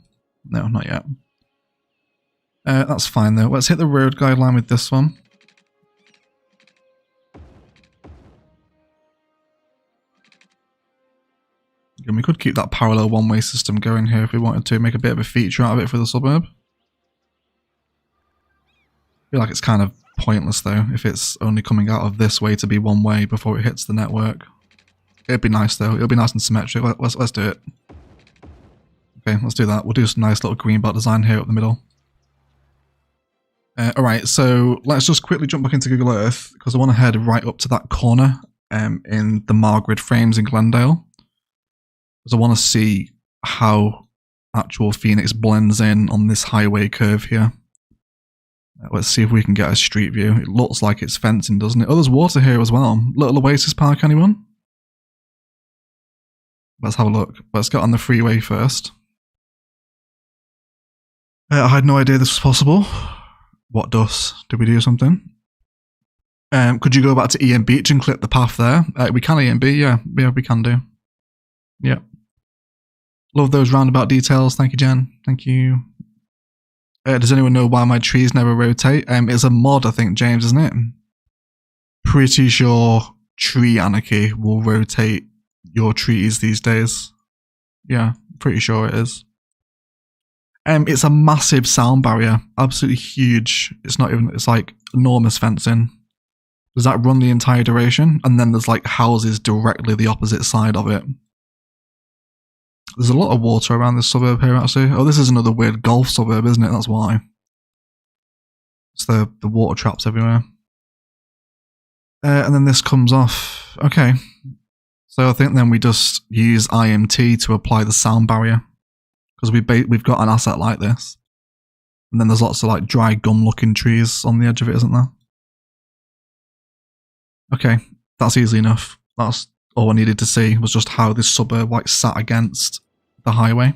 No, not yet. That's fine though. Let's hit the road guideline with this one. And we could keep that parallel one-way system going here if we wanted to, make a bit of a feature out of it for the suburb. I feel like it's kind of pointless though, if it's only coming out of this way to be one way before it hits the network. It'd be nice though, it'll be nice and symmetric. Let's do it. Okay, let's do that. We'll do some nice little green belt design here up the middle. Alright, so let's just quickly jump back into Google Earth, because I want to head right up to that corner in the Margaret frames in Glendale. Because I want to see how actual Phoenix blends in on this highway curve here. Let's see if we can get a street view. It looks like it's fencing, doesn't it? Oh, there's water here as well. Little Oasis Park, anyone? Let's have a look. Let's get on the freeway first. I had no idea this was possible. What does? Did we do something? Could you go back to Ian Beach and clip the path there? We can Ian B, yeah, we can do. Yeah. Love those roundabout details. Thank you, Jen. Thank you. Does anyone know why my trees never rotate? It's a mod, I think, James, isn't it? Pretty sure Tree Anarchy will rotate your trees these days. Yeah, pretty sure it is. It's a massive sound barrier. Absolutely huge. It's not even, it's like enormous fencing. Does that run the entire duration? And then there's like houses directly the opposite side of it. There's a lot of water around this suburb here, actually. Oh, this is another weird golf suburb, isn't it? That's why. It's the water traps everywhere. And then this comes off. Okay. So I think then we just use IMT to apply the sound barrier. Because we've got an asset like this. And then there's lots of like dry gum looking trees on the edge of it, isn't there? Okay. That's easy enough. That's all I needed to see, was just how this suburb like sat against the highway.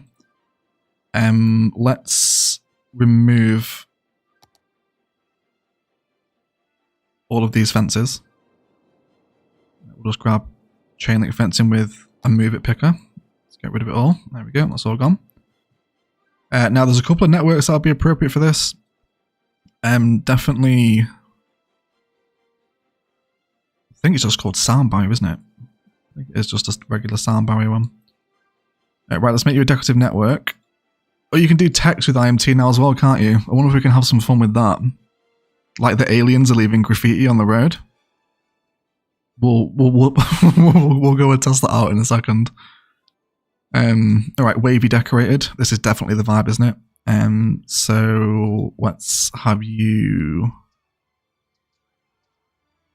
Let's remove all of these fences. We'll just grab chain link fencing with a move it picker. Let's get rid of it all. There we go, that's all gone. Now there's a couple of networks that'll be appropriate for this. Definitely, I think it's just called sound barrier, isn't it? I think it's just a regular sound barrier one. Right, let's make you a decorative network. Oh, you can do text with IMT now as well, can't you? I wonder if we can have some fun with that. Like the aliens are leaving graffiti on the road. We'll we'll go and test that out in a second. Alright, wavy decorated. This is definitely the vibe, isn't it? So let's have you...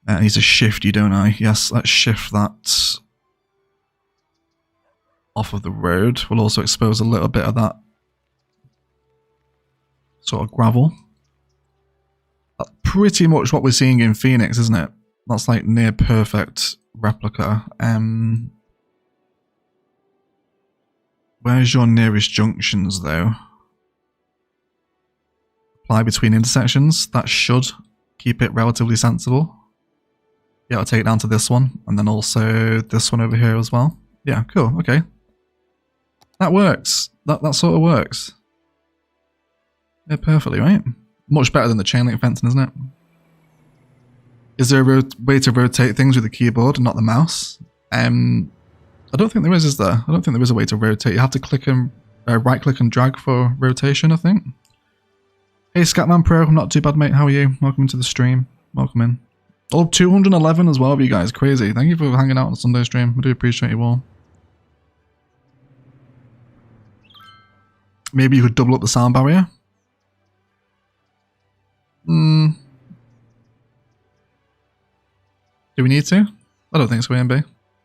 I need to shift you, don't I? Yes, let's shift that off of the road. We'll also expose a little bit of that sort of gravel. That's pretty much what we're seeing in Phoenix, isn't it? That's like near perfect replica. Where's your nearest junctions though? Apply between intersections. That should keep it relatively sensible. Yeah, I'll take it down to this one, and then also this one over here as well. Yeah, cool, okay. That works. That sort of works. Yeah, perfectly, right? Much better than the chain link fencing, isn't it? Is there a way to rotate things with the keyboard and not the mouse? I don't think there is there? I don't think there is a way to rotate. You have to click and right click and drag for rotation, I think. Hey Scatman Pro, not too bad mate, how are you? Welcome to the stream. Welcome in. Oh, 211 as well of you guys, crazy. Thank you for hanging out on the Sunday stream. I do appreciate you all. Maybe you could double up the sound barrier. Do we need to? I don't think so, AMB.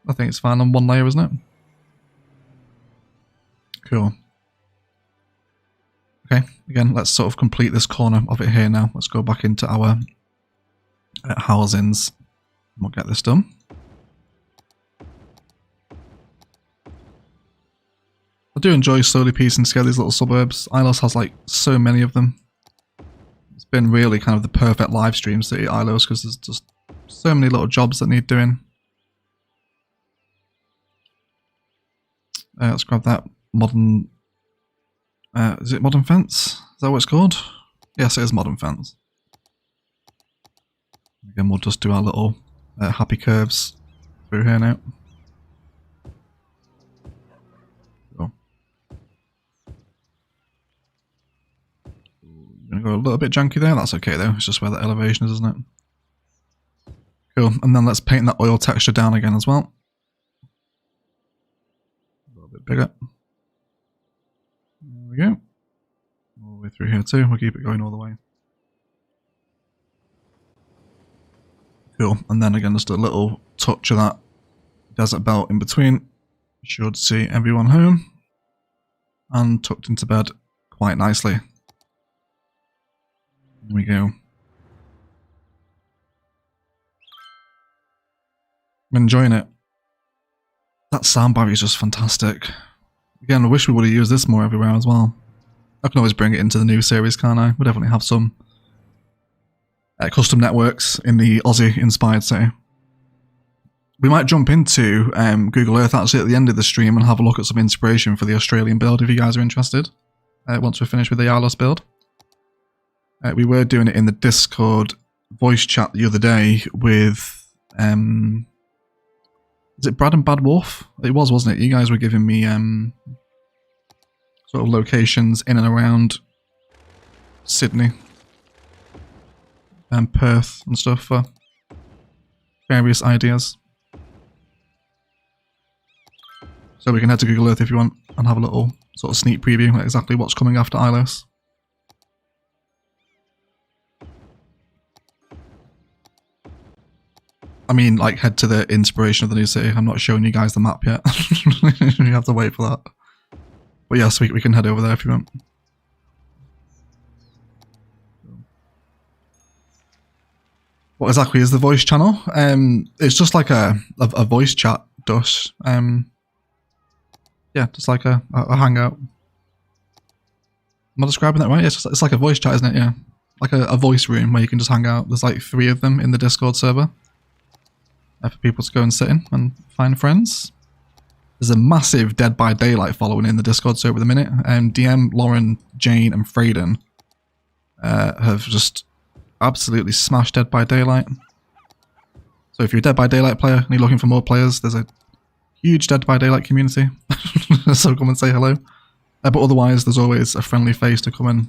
I think it's fine on one layer, isn't it? Cool. Okay, again, let's sort of complete this corner of it here now. Let's go back into our housings. We'll get this done. I do enjoy slowly piecing together these little suburbs. Ilos has like so many of them. It's been really kind of the perfect live stream city, Ilos, because there's just so many little jobs that need doing. Let's grab that modern... is it modern fence? Is that what it's called? Yes, it is modern fence. Again, we'll just do our little happy curves through here now. Cool. Gonna go a little bit janky there. That's okay though. It's just where the elevation is, isn't it? Cool. And then let's paint that oil texture down again as well. A little bit bigger. There we go. All the way through here too. We'll keep it going all the way. Cool. And then again, just a little touch of that desert belt in between. Should see everyone home and tucked into bed quite nicely. There we go. I'm enjoying it. That sound barrier is just fantastic. Again, I wish we would have used this more everywhere as well. I can always bring it into the new series, can't I? We'll definitely have some custom networks in the Aussie-inspired city. We might jump into Google Earth actually at the end of the stream and have a look at some inspiration for the Australian build if you guys are interested. Once we're finished with the Ilos build. We were doing it in the Discord voice chat the other day with... is it Brad and Bad Wolf? It was, wasn't it? You guys were giving me sort of locations in and around Sydney and Perth and stuff for various ideas. So we can head to Google Earth if you want and have a little sort of sneak preview of exactly what's coming after Ilos. I mean, like, head to the inspiration of the new city. I'm not showing you guys the map yet. You have to wait for that. But yes, we can head over there if you want. What exactly is the voice channel? It's just like a voice chat does. Yeah, just like a hangout. Am I describing that right? It's like a voice chat, isn't it? Yeah. Like a voice room where you can just hang out. There's like 3 of them in the Discord server. For people to go and sit in and find friends. There's a massive Dead by Daylight following in the Discord server at the minute. DM, Lauren, Jane and Freyden have just absolutely smashed Dead by Daylight. So if you're a Dead by Daylight player and you're looking for more players, there's a huge Dead by Daylight community. So come and say hello. But otherwise, there's always a friendly face to come and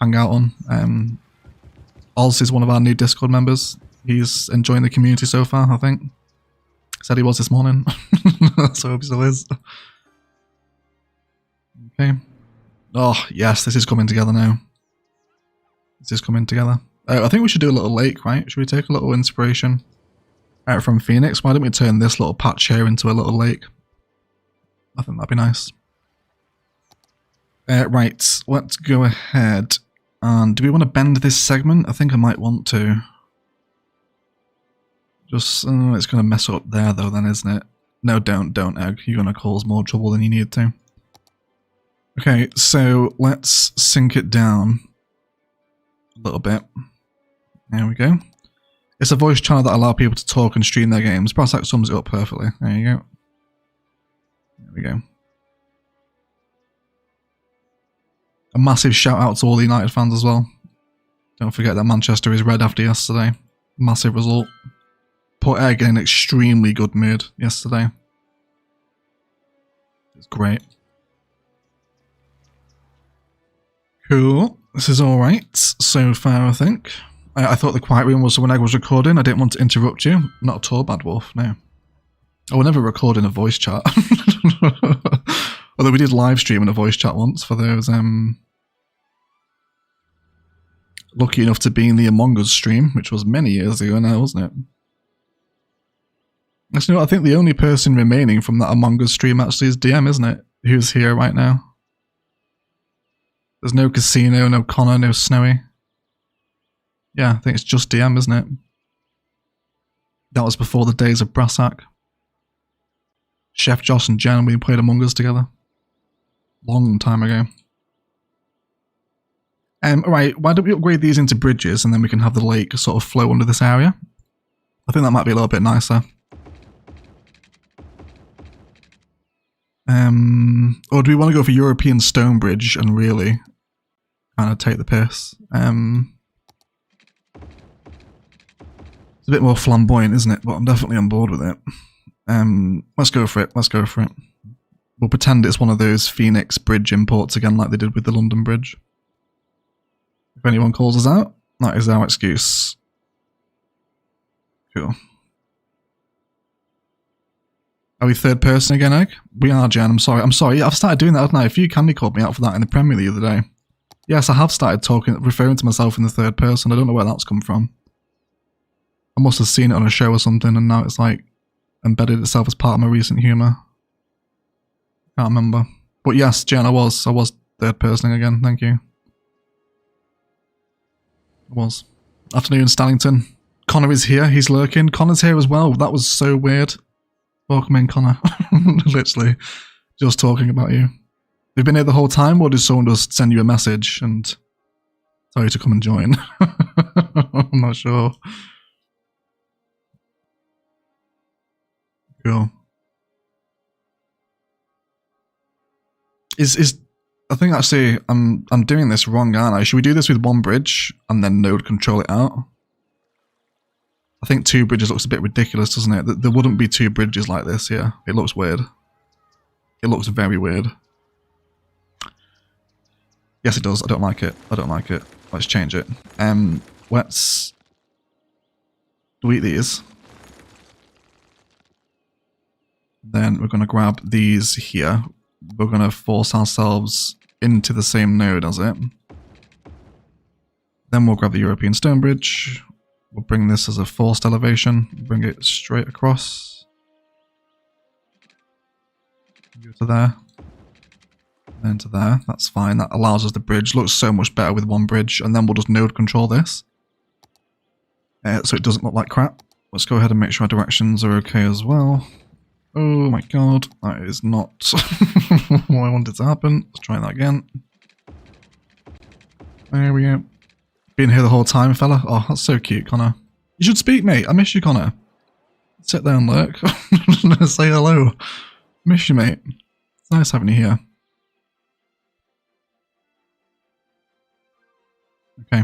hang out on. Oz is one of our new Discord members. He's enjoying the community so far, I think. Said he was this morning. So I hope he still is. Okay. Oh, yes, this is coming together now. This is coming together. I think we should do a little lake, right? Should we take a little inspiration from Phoenix? Why don't we turn this little patch here into a little lake? I think that'd be nice. Right, let's go ahead. And do we want to bend this segment? I think I might want to. Just, it's going to mess up there though then, isn't it? No, don't, Egg. You're going to cause more trouble than you need to. Okay, so let's sink it down a little bit. There we go. It's a voice channel that allows people to talk and stream their games. Perhaps that sums it up perfectly. There you go. There we go. A massive shout out to all the United fans as well. Don't forget that Manchester is red after yesterday. Massive result. Put Egg in an extremely good mood yesterday. It's great. Cool. This is alright so far, I think. I thought the quiet room was when Egg was recording. I didn't want to interrupt you. Not at all, Bad Wolf, no. I will never record in a voice chat. Although we did live stream in a voice chat once for those lucky enough to be in the Among Us stream, which was many years ago now, wasn't it? Actually, no, I think the only person remaining from that Among Us stream actually is DM, isn't it? Who's here right now. There's no Casino, no Connor, no Snowy. Yeah, I think it's just DM, isn't it? That was before the days of Brassack. Chef Josh and Jen, we played Among Us together. Long time ago. Right, why don't we upgrade these into bridges and then we can have the lake sort of flow under this area? I think that might be a little bit nicer. Or do we want to go for European stone bridge and really kind of take the piss? It's a bit more flamboyant, isn't it? But I'm definitely on board with it. Let's go for it. Let's go for it. We'll pretend it's one of those Phoenix bridge imports again like they did with the London Bridge. If anyone calls us out, that is our excuse. Cool. Are we third person again, Egg? We are, Jen. I'm sorry. I'm sorry. I've started doing that, haven't I? A few candy called me out for that in the Premier the other day. Yes, I have started referring to myself in the third person. I don't know where that's come from. I must have seen it on a show or something, and now it's like embedded itself as part of my recent humour. Can't remember. But yes, Jen, I was third person again. Thank you. I was. Afternoon, Stallington. Connor is here. He's lurking. Connor's here as well. That was so weird. Welcome in, Connor. Literally, just talking about you. You've been here the whole time, or did someone just send you a message and tell you to come and join? I'm not sure. Cool. I think actually I'm doing this wrong, aren't I? Should we do this with one bridge and then node control it out? I think two bridges looks a bit ridiculous, doesn't it? There wouldn't be two bridges like this here. It looks weird. It looks very weird. Yes, it does. I don't like it. I don't like it. Let's change it. Let's delete these. Then we're going to grab these here. We're going to force ourselves into the same node as it. Then we'll grab the European stone bridge. We'll bring this as a forced elevation. Bring it straight across. Go to there. Then to there. That's fine. That allows us the bridge. Looks so much better with one bridge. And then we'll just node control this. So it doesn't look like crap. Let's go ahead and make sure our directions are okay as well. Oh my god, that is not what I wanted to happen. Let's try that again. There we go. Been here the whole time, fella. Oh, that's so cute, Connor. You should speak, mate. I miss you, Connor. Sit there and lurk. Say hello. Miss you, mate. It's nice having you here. Okay.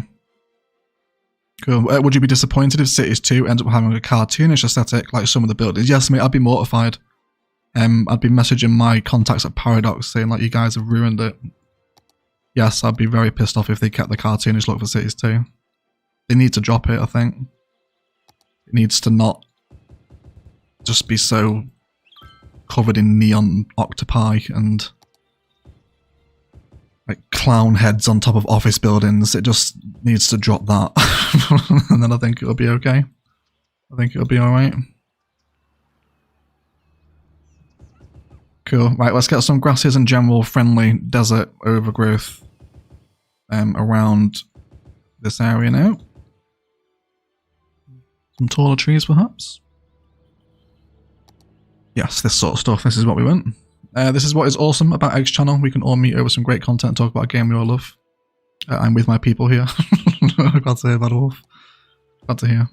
Cool. Would you be disappointed if Cities 2 ends up having a cartoonish aesthetic like some of the buildings? Yes, mate, I'd be mortified. I'd be messaging my contacts at Paradox saying like, you guys have ruined it. Yes, I'd be very pissed off if they kept the cartoonish look for Cities 2. They need to drop it, I think. It needs to not just be so covered in neon octopi and like clown heads on top of office buildings. It just needs to drop that. And then I think it'll be okay. I think it'll be alright. Cool. Right, let's get some grasses and general friendly desert overgrowth around this area now. Some taller trees perhaps. Yes, this sort of stuff. This is what we want. This is what is awesome about Egg's channel. We can all meet over some great content and talk about a game we all love. I'm with my people here. Glad to hear, Bad Wolf. Glad to hear.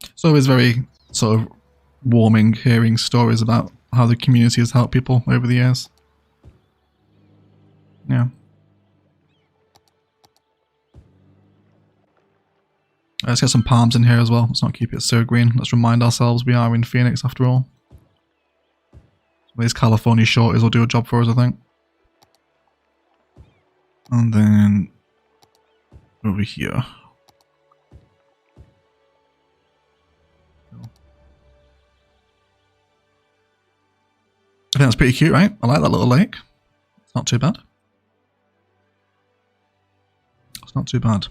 It's always very sort of warming hearing stories about how the community has helped people over the years. Yeah. Let's get some palms in here as well. Let's not keep it so green. Let's remind ourselves we are in Phoenix after all. These California shorties will do a job for us, I think. And then over here. I think that's pretty cute, right? I like that little lake. It's not too bad. It's not too bad.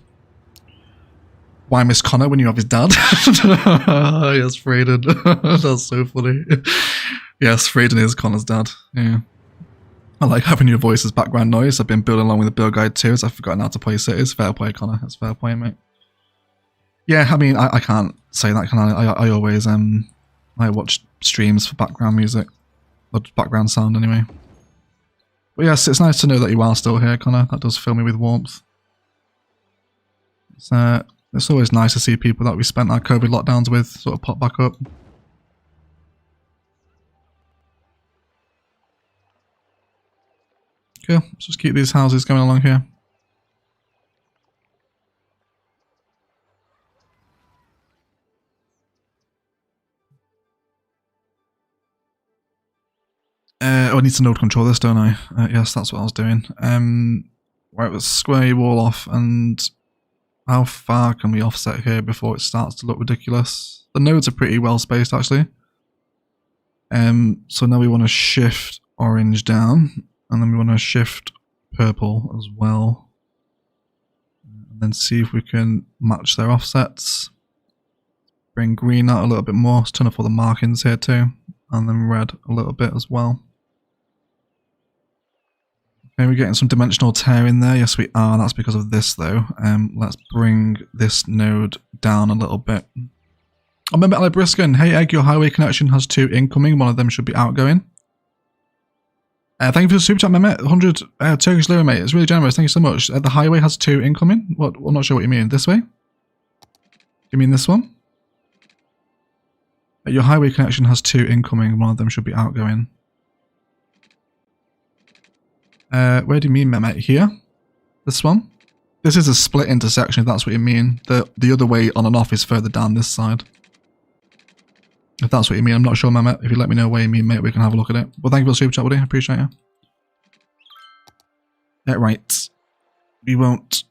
Why miss Connor when you have his dad? Yes, Frayden. That's so funny. Yes, Frayden is Connor's dad. Yeah. I like having your voice as background noise. I've been building along with the build guide too, as I've forgotten how to play cities. Fair play, Connor. That's fair play, mate. Yeah, I mean, I can't say that, can I? I always I watch streams for background music. Or background sound, anyway. But yes, it's nice to know that you are still here, Connor. That does fill me with warmth. It's always nice to see people that we spent our COVID lockdowns with sort of pop back up. Okay, let's just keep these houses going along here. Oh, I need to node control this, don't I? Yes, that's what I was doing. Right, let's square your wall off, and how far can we offset here before it starts to look ridiculous? The nodes are pretty well spaced, actually. So now we want to shift orange down, and then we want to shift purple as well. And then see if we can match their offsets. Bring green out a little bit more, let's turn off all the markings here too. And then red a little bit as well. Okay, we're getting some dimensional tear in there. Yes, we are. That's because of this, though. Let's bring this node down a little bit. I remember Ali Briskin. Hey, Egg, your highway connection has 2 incoming. One of them should be outgoing. Thank you for the super chat, Mehmet. 100 Turkish lira, mate. It's really generous. Thank you so much. The highway has 2 incoming. What? I'm not sure what you mean. This way? You mean this one? Your highway connection has 2 incoming. One of them should be outgoing. Where do you mean, Mehmet? Here? This one? This is a split intersection, if that's what you mean. The other way on and off is further down this side. If that's what you mean, I'm not sure, Mehmet. If you let me know where you mean, mate, we can have a look at it. Well, thank you for the super chat, buddy. I appreciate you. Right. We won't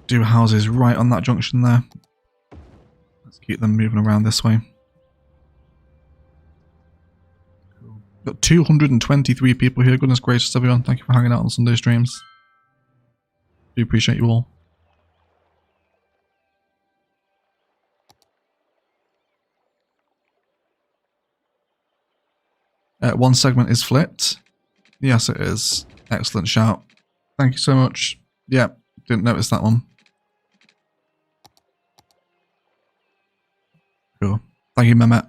do houses right on that junction there. Let's keep them moving around this way. Got 223 people here. Goodness gracious, everyone. Thank you for hanging out on Sunday streams. Do appreciate you all. One segment is flipped. Yes, it is. Excellent shout. Thank you so much. Yeah, didn't notice that one. Cool. Thank you, Mehmet.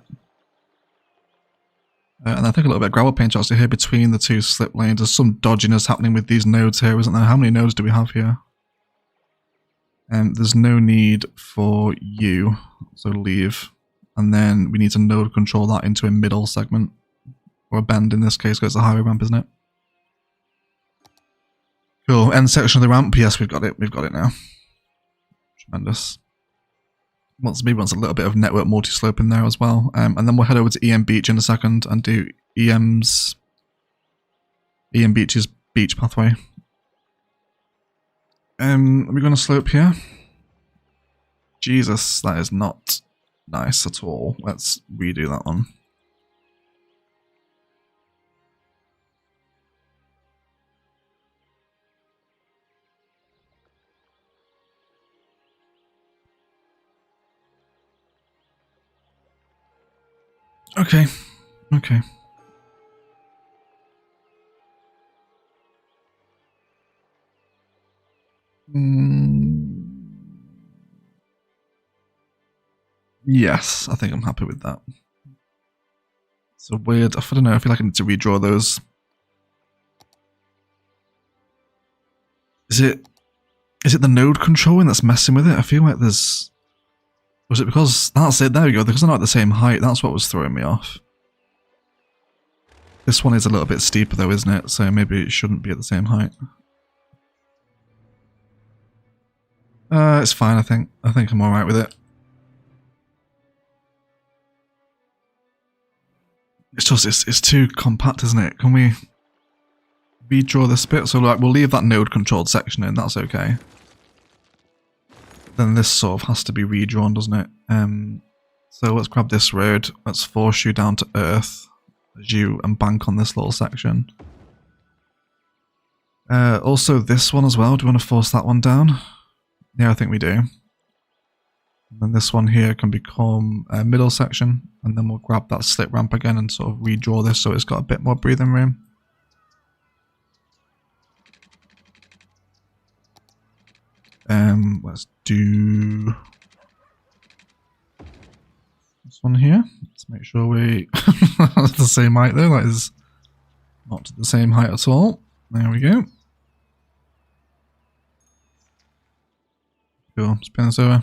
And I think a little bit of gravel paint actually here between the 2 slip lanes. There's some dodginess happening with these nodes here, isn't there? How many nodes do we have here? There's no need for you, so leave. And then we need to node control that into a middle segment. Or a bend in this case, because it's a highway ramp, isn't it? Cool. End section of the ramp. Yes, we've got it. We've got it now. Tremendous. Maybe wants a little bit of network multi-slope in there as well. And then we'll head over to EM Beach in a second and do EM Beach's beach pathway. Are we going to slope here? Jesus, that is not nice at all. Let's redo that one. Okay, okay. Yes, I think I'm happy with that. It's a weird, I don't know, I feel like I need to redraw those. Is it the node controlling that's messing with it? I feel like there's... Was it because... That's it, there we go, because they're not at the same height, that's what was throwing me off. This one is a little bit steeper though, isn't it? So maybe it shouldn't be at the same height. It's fine, I think. I think I'm alright with it. It's just, it's too compact, isn't it? Can we redraw this bit? So like, we'll leave that node controlled section in, that's okay. Then this sort of has to be redrawn, doesn't it? So let's grab this road, let's force you down to earth as you embank on this little section. Also this one as well, do we want to force that one down? Yeah, I think we do. And then this one here can become a middle section, and then we'll grab that slit ramp again and sort of redraw this so it's got a bit more breathing room. Let's do this one here. Let's make sure we that's the same height though. That is not the same height at all. There we go. Cool. Spin this over.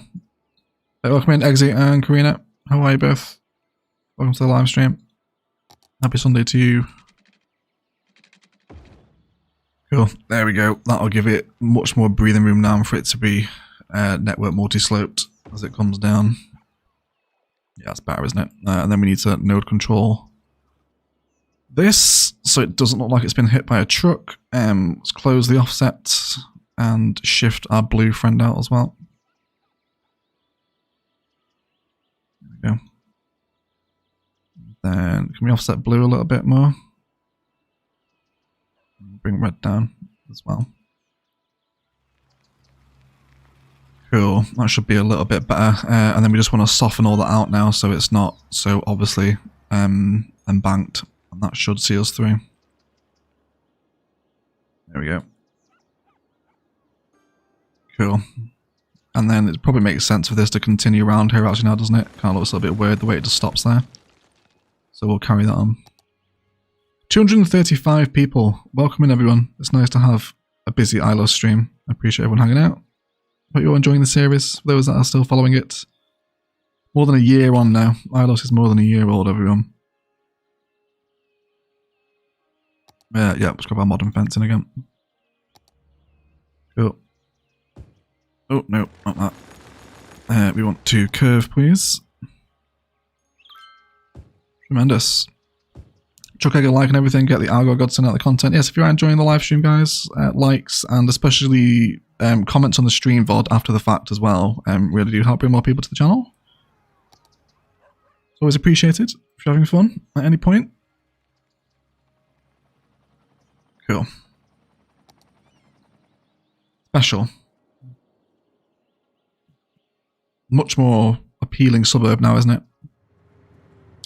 Welcome in, Exit and Karina. How are you both? Welcome to the live stream. Happy Sunday to you. Cool. There we go. That'll give it much more breathing room now for it to be network multi-sloped as it comes down. Yeah, that's better, isn't it? And then we need to node control this so it doesn't look like it's been hit by a truck. Let's close the offset and shift our blue friend out as well. There we go. Then can we offset blue a little bit more? Bring red down as well. Cool, that should be a little bit better. And then we just want to soften all that out now so it's not so obviously embanked, and that should see us through. There we go. Cool. And then it probably makes sense for this to continue around here actually now, doesn't it? Kind of looks a little bit weird the way it just stops there. So we'll carry that on. 235 people. Welcome in everyone. It's nice to have a busy Ilos stream. I appreciate everyone hanging out. Hope you're enjoying the series. For those that are still following it. More than a year on now. Ilos is more than a year old, everyone. Yeah, let's grab our modern fencing again. Cool. Oh, no, not that. We want to curve, please. Tremendous. Chuck a like and everything, get the algo gods send out the content. Yes, if you're enjoying the live stream, guys, likes and especially comments on the stream VOD after the fact as well really do help bring more people to the channel. It's always appreciated if you're having fun at any point. Cool. Special. Much more appealing suburb now, isn't it?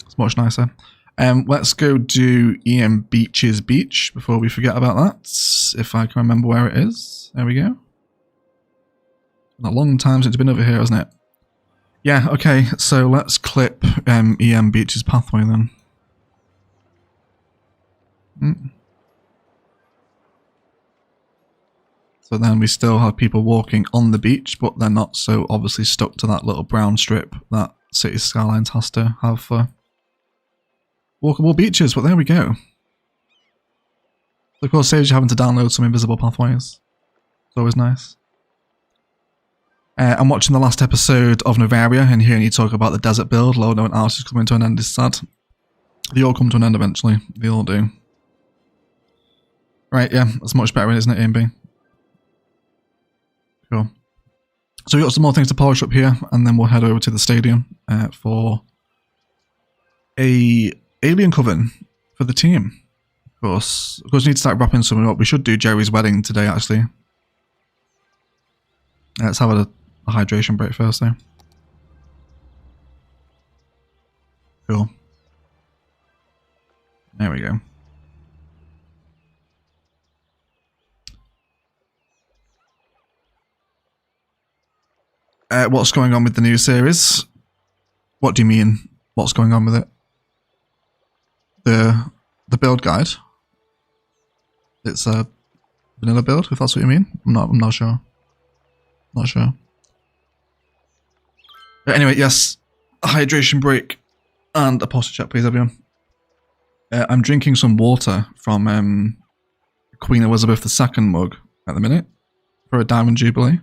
It's much nicer. Let's go do EM Beach's beach before we forget about that, if I can remember where it is. There we go. A long time since it's been over here, hasn't it? Yeah, okay, so let's clip EM Beach's pathway then. So then we still have people walking on the beach, but they're not so obviously stuck to that little brown strip that City Skylines has to have for walkable beaches, but there we go. Of course, saves you having to download some invisible pathways. It's always nice. I'm watching the last episode of Novaria and hearing you talk about the desert build. Lord, no one else is coming to an end is sad. They all come to an end eventually. They all do. Right, yeah, that's much better, isn't it, A and B? Cool. So we've got some more things to polish up here, and then we'll head over to the stadium for a alien coven for the team. Of course, we need to start wrapping something up. We should do Jerry's wedding today, actually. Let's have a hydration break first, though. Cool. There we go. What's going on with the new series? What do you mean? What's going on with it? The build guide. It's a vanilla build, if that's what you mean. I'm not sure. Not sure. But anyway, yes, a hydration break and a posture check, please, everyone. I'm drinking some water from Queen Elizabeth II mug at the minute for a Diamond Jubilee.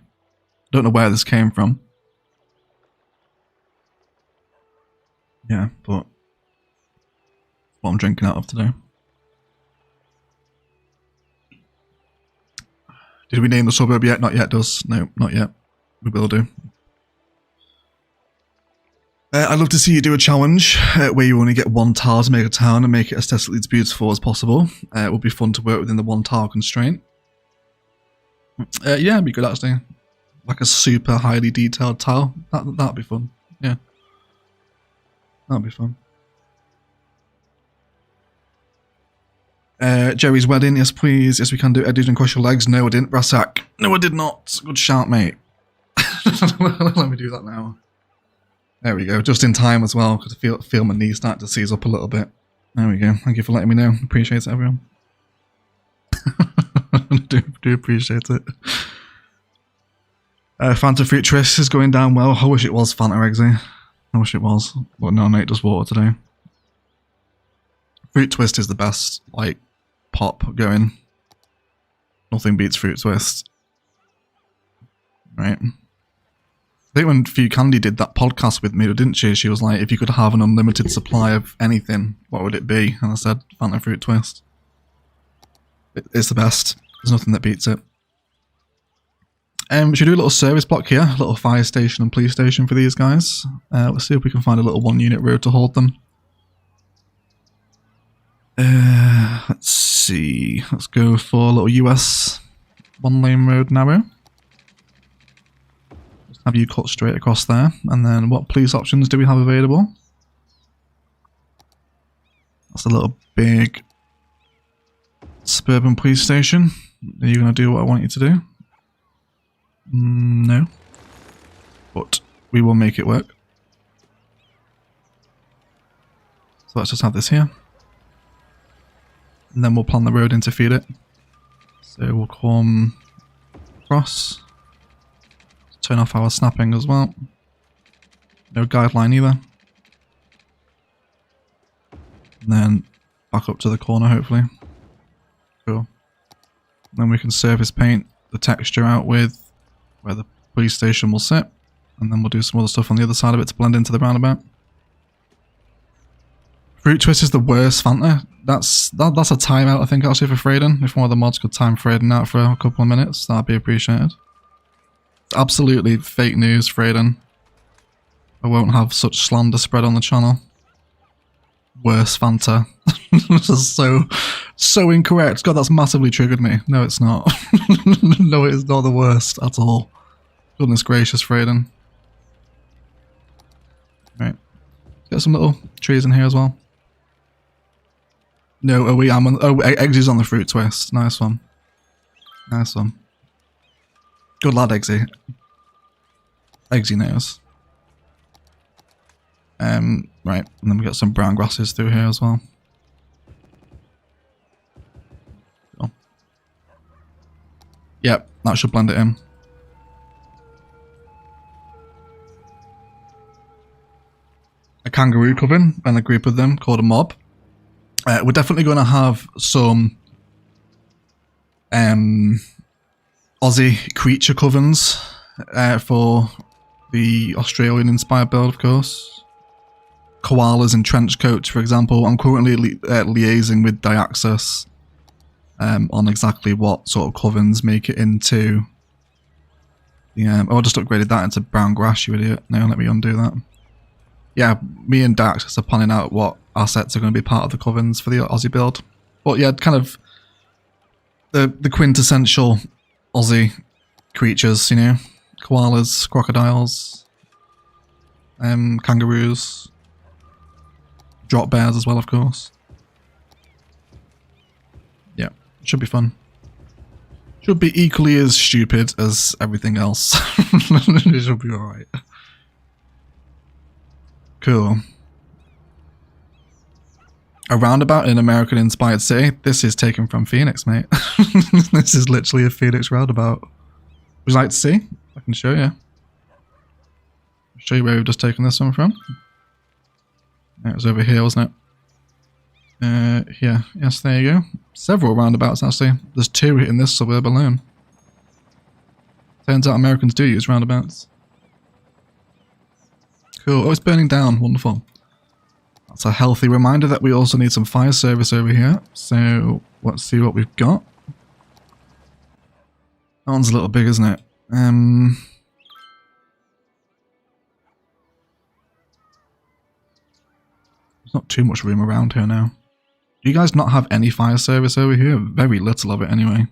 Don't know where this came from. Yeah, but what I'm drinking out of today. Did we name the suburb yet? Not yet, does. No, not yet. We will do. I'd love to see you do a challenge where you only get one tile to make a town and make it aesthetically as beautiful as possible. It would be fun to work within the one tile constraint. Yeah, it'd be good actually. Like a super highly detailed tile. That'd be fun. Yeah. That'd be fun. Jerry's wedding, yes please. Yes we can do. I didn't cross your legs. No I didn't. Brassack. No I did not. Good shout mate. Let me do that now. There we go, just in time as well, because I feel my knees starting to seize up a little bit. There we go, thank you for letting me know. Appreciate it, everyone. do appreciate it. Fanta Fruit Twist is going down well. I wish it was Fanta Eggsy. I wish it was, but no, Nate does water today. Fruit Twist is the best, like, pop going. Nothing beats Fruit Twist. Right. I think when Few Candy did that podcast with me, didn't she? She was like, if you could have an unlimited supply of anything, what would it be? And I said, Fanta Fruit Twist. It's the best. There's nothing that beats it. We should do a little service block here, a little fire station and police station for these guys. Let's see if we can find a little 1-unit road to hold them. Let's see. Let's go for a little US 1-lane road narrow. Have you cut straight across there, and then what police options do we have available? That's a little big suburban police station. Are you going to do what I want you to do? No. But we will make it work. So let's just have this here. And then we'll plan the road in to feed it. So we'll come across. Turn off our snapping as well. No guideline either. And then back up to the corner hopefully. Cool. And then we can surface paint the texture out with where the police station will sit. And then we'll do some other stuff on the other side of it to blend into the roundabout. Fruit Twist is the worst Fanta. That's a timeout I think actually for Freyden. If one of the mods could time Freyden out for a couple of minutes, that'd be appreciated. Absolutely fake news, Freyden. I won't have such slander spread on the channel. Worst Fanta. This is so incorrect. God, that's massively triggered me. No, it's not. No, it is not the worst at all. Goodness gracious, Freyden. Right. Get some little trees in here as well. No, oh, we am on. Oh, Eggsy's on the Fruit Twist. Nice one. Nice one. Good lad, Eggsy. Eggsy knows. Right, and then we got some brown grasses through here as well. Cool. Yep, that should blend it in. A kangaroo coven and a group of them called a mob. We're definitely going to have some Aussie creature covens for the Australian inspired build, of course. Koalas in trench coats, for example. I'm currently liaising with Diaxis on exactly what sort of covens make it into. Yeah, oh, I just upgraded that into brown grass, you idiot. No, let me undo that. Yeah, me and Daxis are planning out what assets are going to be part of the covens for the Aussie build. But yeah, kind of the quintessential Aussie creatures, you know, koalas, crocodiles, kangaroos, drop bears as well, of course. Yeah, should be fun. Should be equally as stupid as everything else. It should be alright. Cool. A roundabout in an American-inspired city. This is taken from Phoenix, mate. This is literally a Phoenix roundabout. Would you like to see? I can show you. I'll show you where we've just taken this one from. It was over here, wasn't it? Here. Yes, there you go. Several roundabouts, actually. There's 2 in this suburb alone. Turns out Americans do use roundabouts. Cool. Oh, it's burning down. Wonderful. That's a healthy reminder that we also need some fire service over here. So let's see what we've got. That one's a little big, isn't it? There's not too much room around here now. Do you guys not have any fire service over here? Very little of it anyway.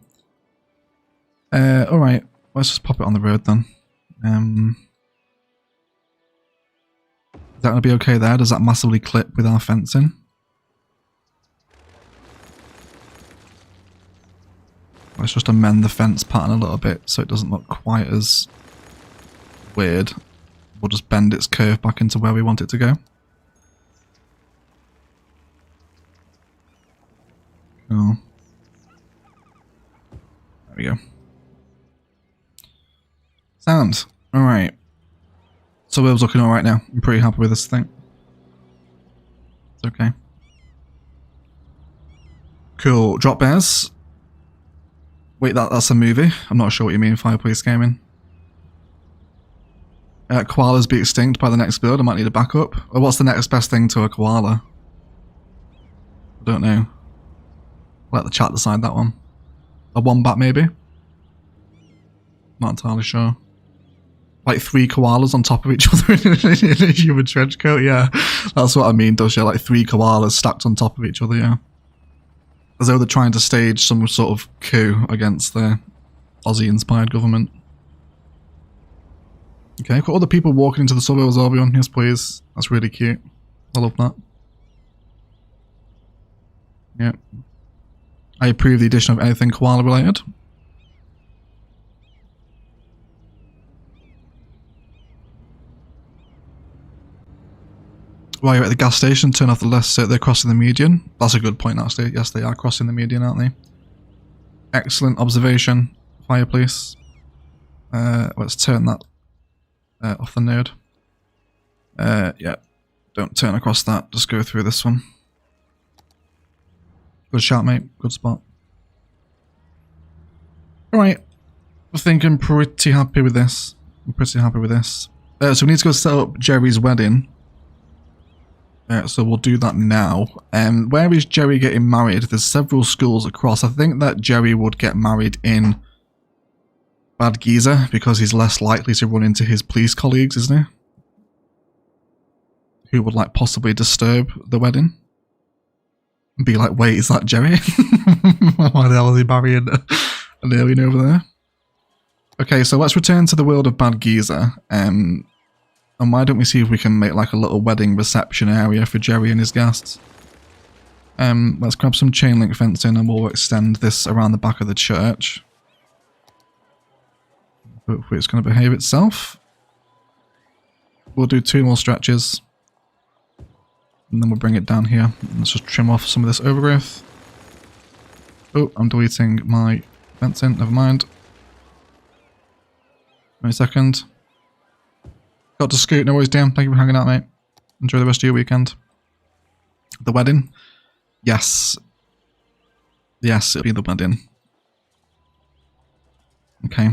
Alright, let's just pop it on the road then. Is that going to be okay there? Does that massively clip with our fencing? Let's just amend the fence pattern a little bit so it doesn't look quite as weird. We'll just bend its curve back into where we want it to go. Cool. There we go. Sound. Alright. Suburb's looking alright now. I'm pretty happy with this thing. It's okay. Cool. Drop bears. Wait, that's a movie? I'm not sure what you mean, Fireplace Gaming. Koalas be extinct by the next build. I might need a backup. Or what's the next best thing to a koala? I don't know. Let the chat decide that one. A wombat maybe? Not entirely sure. Like 3 koalas on top of each other in a human trench coat? Yeah, that's what I mean, does she? Like 3 koalas stacked on top of each other, yeah. As though they're trying to stage some sort of coup against the Aussie-inspired government. Okay, got other people walking into the suburbs, Albion. Yes, please. That's really cute. I love that. Yeah. I approve the addition of anything koala related. While you're at the gas station, turn off the left so they're crossing the median. That's a good point, actually. Yes, they are crossing the median, aren't they? Excellent observation, fire police. Let's turn that off the node. Yeah, don't turn across that. Just go through this one. Good shot, mate. Good spot. Alright. I think I'm pretty happy with this. So we need to go set up Jerry's wedding. So we'll do that now. Where is Jerry getting married? There's several schools across. I think that Jerry would get married in Bad Giza because he's less likely to run into his police colleagues, isn't he? Who would like possibly disturb the wedding. And be like, wait, is that Jerry? Why the hell is he marrying an alien over there? Okay, so let's return to the world of Bad Giza. And why don't we see if we can make like a little wedding reception area for Jerry and his guests. Let's grab some chain link fencing and we'll extend this around the back of the church. Hopefully it's going to behave itself. We'll do 2 more stretches. And then we'll bring it down here. Let's just trim off some of this overgrowth. Oh, I'm deleting my fencing, never mind. Wait a second. Got to scoot, no worries, Dan. Thank you for hanging out, mate. Enjoy the rest of your weekend. The wedding? Yes. Yes, it'll be the wedding. Okay.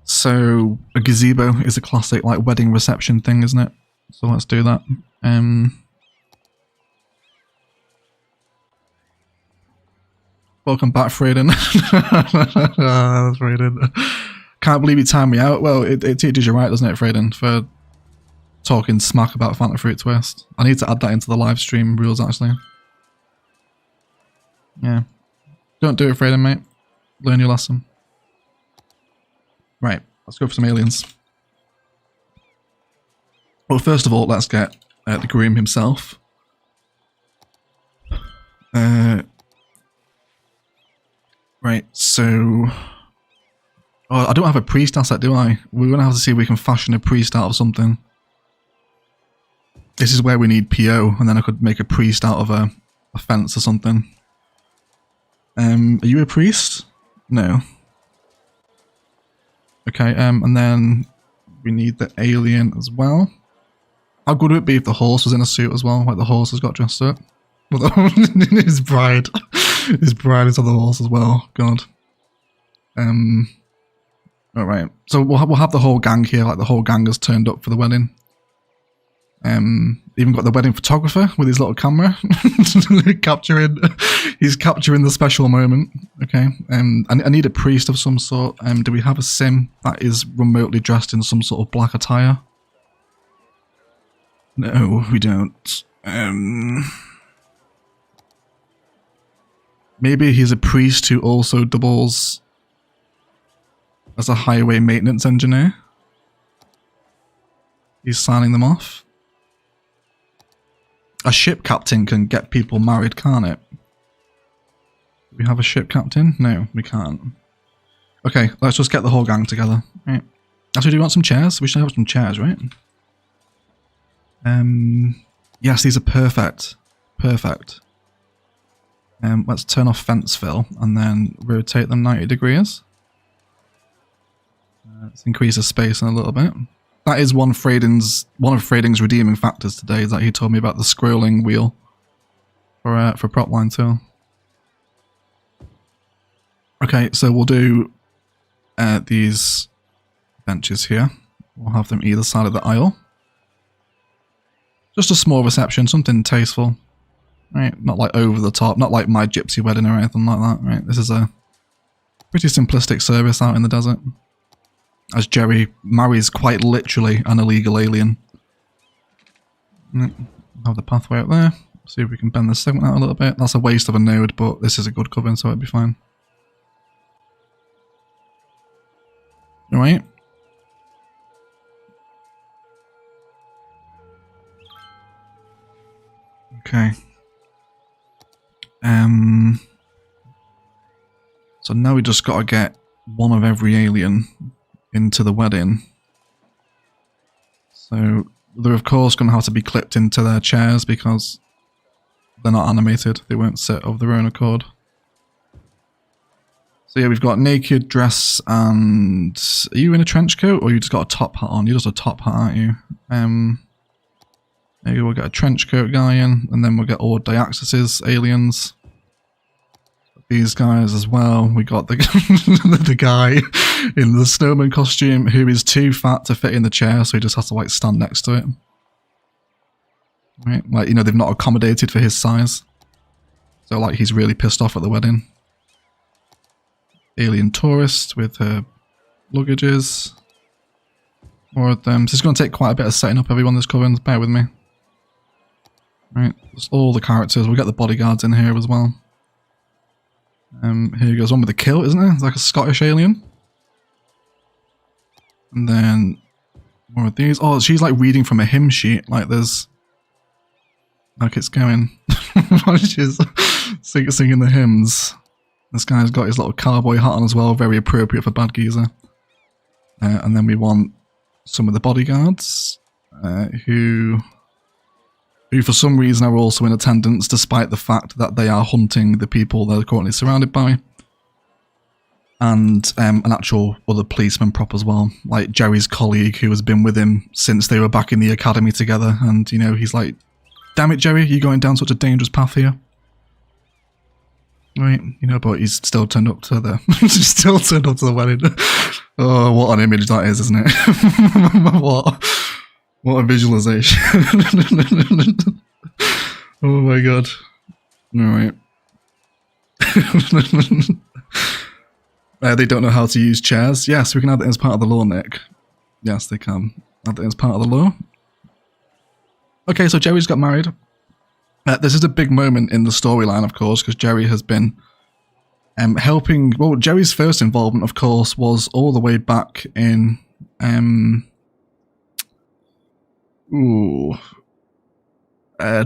So, a gazebo is a classic, like, wedding reception thing, isn't it? So let's do that. Welcome back, Frayden. That's Frayden. Can't believe you timed me out. Well, it teaches you right, doesn't it, Frayden, for talking smack about Fanta Fruit Twist. I need to add that into the live stream rules, actually. Yeah. Don't do it, Frayden, mate. Learn your lesson. Right, let's go for some aliens. Well, first of all, let's get the groom himself. Right, so... Oh, I don't have a priest asset, do I? We're going to have to see if we can fashion a priest out of something. This is where we need PO, and then I could make a priest out of a fence or something. Are you a priest? No. Okay, and then we need the alien as well. How good would it be if the horse was in a suit as well? Like the horse has got dressed up. His bride. His bride is on the horse as well. God. Alright. So we'll have the whole gang here, like the whole gang has turned up for the wedding. Even got the wedding photographer with his little camera, he's capturing the special moment. Okay, I need a priest of some sort. Do we have a sim that is remotely dressed in some sort of black attire? No, we don't. Maybe he's a priest who also doubles as a highway maintenance engineer. He's signing them off. A ship captain can get people married, can't it? Do we have a ship captain? No, we can't. Okay, let's just get the whole gang together. Right. Actually, do you want some chairs? We should have some chairs, right? Yes, these are perfect. Perfect. Let's turn off fence fill and then rotate them 90 degrees. Let's increase the spacing a little bit. That is one of Frading's redeeming factors today, is that he told me about the scrolling wheel for prop line 2. Okay, so we'll do these benches here. We'll have them either side of the aisle. Just a small reception, something tasteful. Right, not like over the top, not like my gypsy wedding or anything like that, right? This is a pretty simplistic service out in the desert. As Jerry marries quite literally an illegal alien. Have the pathway up there. See if we can bend this segment out a little bit. That's a waste of a node, but this is a good coven, so it'll be fine. Alright. Okay. So now we just gotta get one of every alien into the wedding. So they're of course going to have to be clipped into their chairs because they're not animated. They won't sit of their own accord. So yeah, we've got naked, dress, and... Are you in a trench coat or you just got a top hat on? You're just a top hat, aren't you? Maybe we'll get a trench coat guy in, and then we'll get all Diaxis's aliens. These guys as well. We got the the guy in the snowman costume who is too fat to fit in the chair, so he just has to like stand next to it. Right, like, you know, they've not accommodated for his size. So like he's really pissed off at the wedding. Alien tourist with her luggages. More of them. So it's going to take quite a bit of setting up everyone that's covering. Bear with me. Right, that's all the characters. We'll get the bodyguards in here as well. Here goes one with a kilt, isn't it? It's like a Scottish alien. And then more of these. Oh, she's like reading from a hymn sheet. Like there's... Like it's going. She's singing the hymns. This guy's got his little cowboy hat on as well. Very appropriate for Bad Geezer. And then we want some of the bodyguards. Who for some reason are also in attendance despite the fact that they are hunting the people they're currently surrounded by. And an actual other policeman prop as well, like Jerry's colleague who has been with him since they were back in the academy together, and you know, he's like, damn it Jerry, you're going down such a dangerous path here. Right, you know, but he's still turned up to the still turned up to the wedding. Oh, what an image that is, isn't it? What a visualization. Oh my god. Alright. They don't know how to use chairs. Yes, we can add it as part of the law, Nick. Yes, they can. Add it as part of the law. Okay, so Jerry's got married. This is a big moment in the storyline, of course, because Jerry has been helping... Well, Jerry's first involvement, of course, was all the way back in...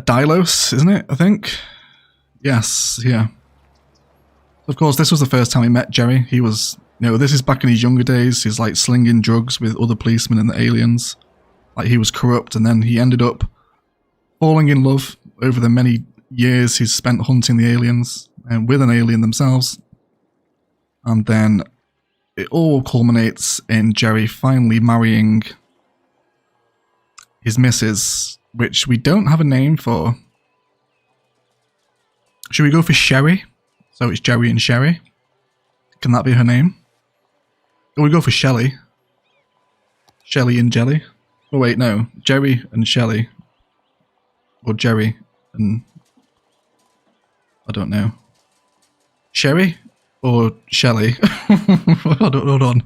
Ilos, isn't it? I think. Yes, yeah. Of course, this was the first time we met Jerry. He was, you know, this is back in his younger days. He's like slinging drugs with other policemen and the aliens. Like he was corrupt, and then he ended up falling in love over the many years he's spent hunting the aliens and with an alien themselves. And then it all culminates in Jerry finally marrying his missus, which we don't have a name for. Should we go for Sherry? So it's Jerry and Sherry. Can that be her name? Or we go for Shelley. Shelley and Jelly. Oh wait, no. Jerry and Shelley. Or Jerry and... I don't know. Sherry? Or Shelley? Hold on.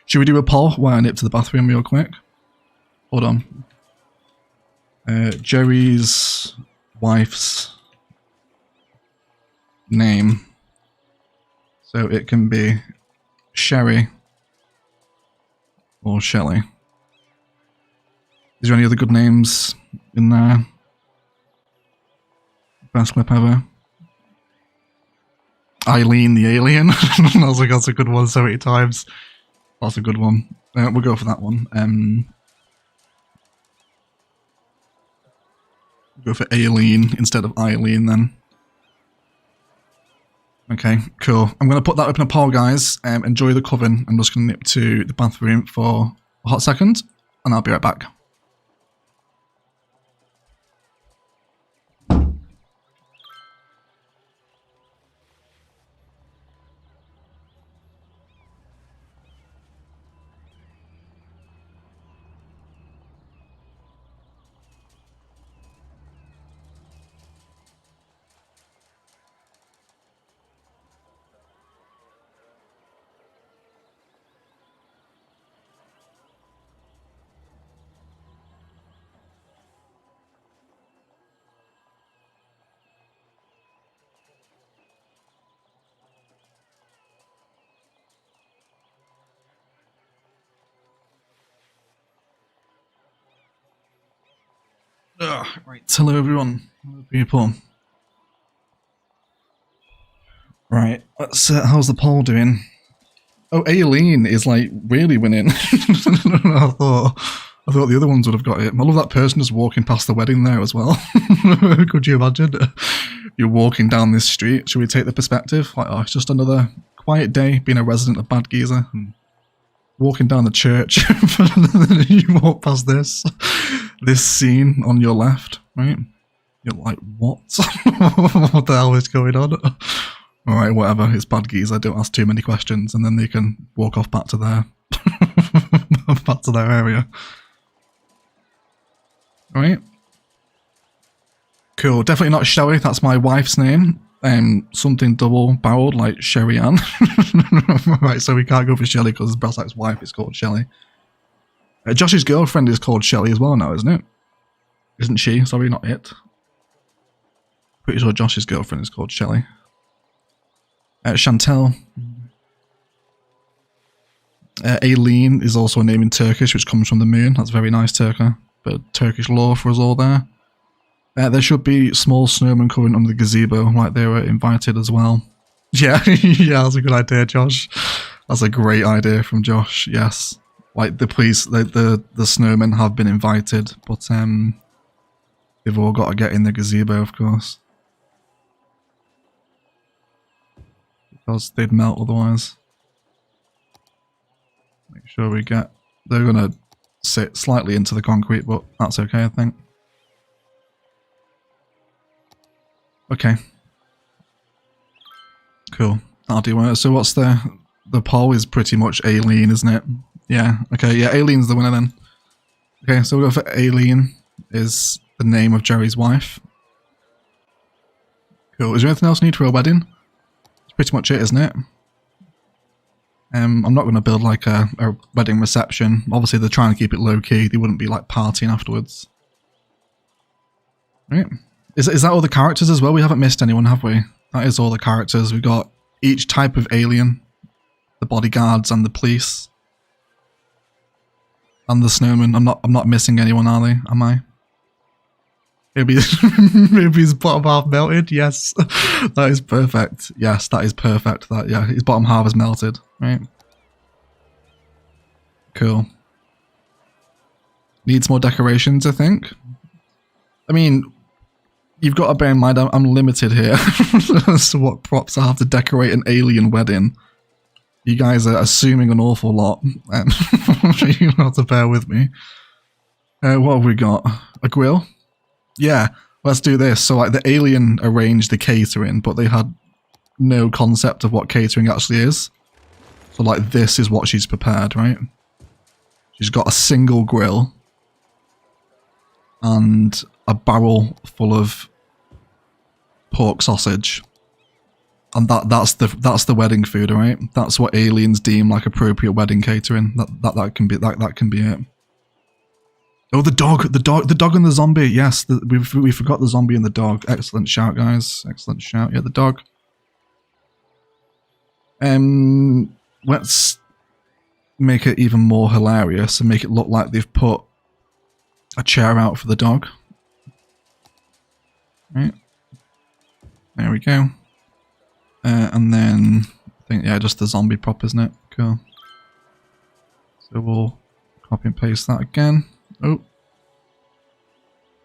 Should we do a poll while I nip to the bathroom real quick? Hold on. Jerry's wife's name. So it can be Sherry or Shelley. Is there any other good names in there? Best clip ever. Eileen the Alien. I was like, that's a good one 70 times. That's a good one. We'll go for that one. We'll go for Aileen instead of Eileen then. Okay, cool. I'm going to put that up in a poll, guys. Enjoy the coven. I'm just going to nip to the bathroom for a hot second, and I'll be right back. Right, hello everyone, hello people. Right, let's, how's the poll doing? Oh, Aileen is like really winning. I thought the other ones would have got it. I love that person just walking past the wedding there as well. Could you imagine? You're walking down this street. Should we take the perspective? Like, oh, it's just another quiet day being a resident of Bad Geezer. And walking down the church. You walk past this scene on your left, right? You're like, what? What the hell is going on? Alright, whatever, it's Bad Geezer, don't ask too many questions, and then they can walk off back to their back to their area. Alright. Cool, definitely not Sherry, that's my wife's name. Something double-barreled like Sherry Ann. Right, so we can't go for Shelley because Brassak's wife is called Shelley. Josh's girlfriend is called Shelley as well now, isn't it? Isn't she? Sorry, not it. Pretty sure Josh's girlfriend is called Shelley. Chantel. Aileen is also a name in Turkish, which comes from the moon. That's very nice, Turka. But Turkish law for us all there. There should be small snowmen coming under the gazebo, like they were invited as well. Yeah, yeah, that's a good idea, Josh. That's a great idea from Josh, yes. Like the police, the snowmen have been invited, but they've all got to get in the gazebo, of course. Because they'd melt otherwise. Make sure we get... They're going to sit slightly into the concrete, but that's okay, I think. Okay. Cool. I'll do it. So what's the poll is pretty much Aileen, isn't it? Yeah, okay, yeah, Aileen's the winner then. Okay, so we'll go for Aileen is the name of Jerry's wife. Cool. Is there anything else you need for a wedding? That's pretty much it, isn't it? I'm not going to build like a wedding reception. Obviously they're trying to keep it low key. They wouldn't be like partying afterwards. Right. Is that all the characters as well? We haven't missed anyone, have we? That is all the characters. We've got each type of alien. The bodyguards and the police. And the snowman. I'm not missing anyone, are they? Am I? Maybe his bottom half melted. Yes, that is perfect. Yes, that is perfect. That yeah, his bottom half is melted. Right. Cool. Needs more decorations, I think. I mean, you've got to bear in mind I'm limited here as to what props I have to decorate an alien wedding. You guys are assuming an awful lot. You have to bear with me. What have we got? A grill? Yeah, let's do this. So like the alien arranged the catering, but they had no concept of what catering actually is. So like this is what she's prepared, right? She's got a single grill. and a barrel full of pork sausage. And that's the wedding food, alright? That's what aliens deem like appropriate wedding catering. That can be it. Oh, the dog and the zombie. Yes, we forgot the zombie and the dog. Excellent shout, guys. Excellent shout. Yeah, the dog. Let's make it even more hilarious and make it look like they've put a chair out for the dog. Right. There we go. And then I think, yeah, just the zombie prop, isn't it? Cool. So we'll copy and paste that again. Oh.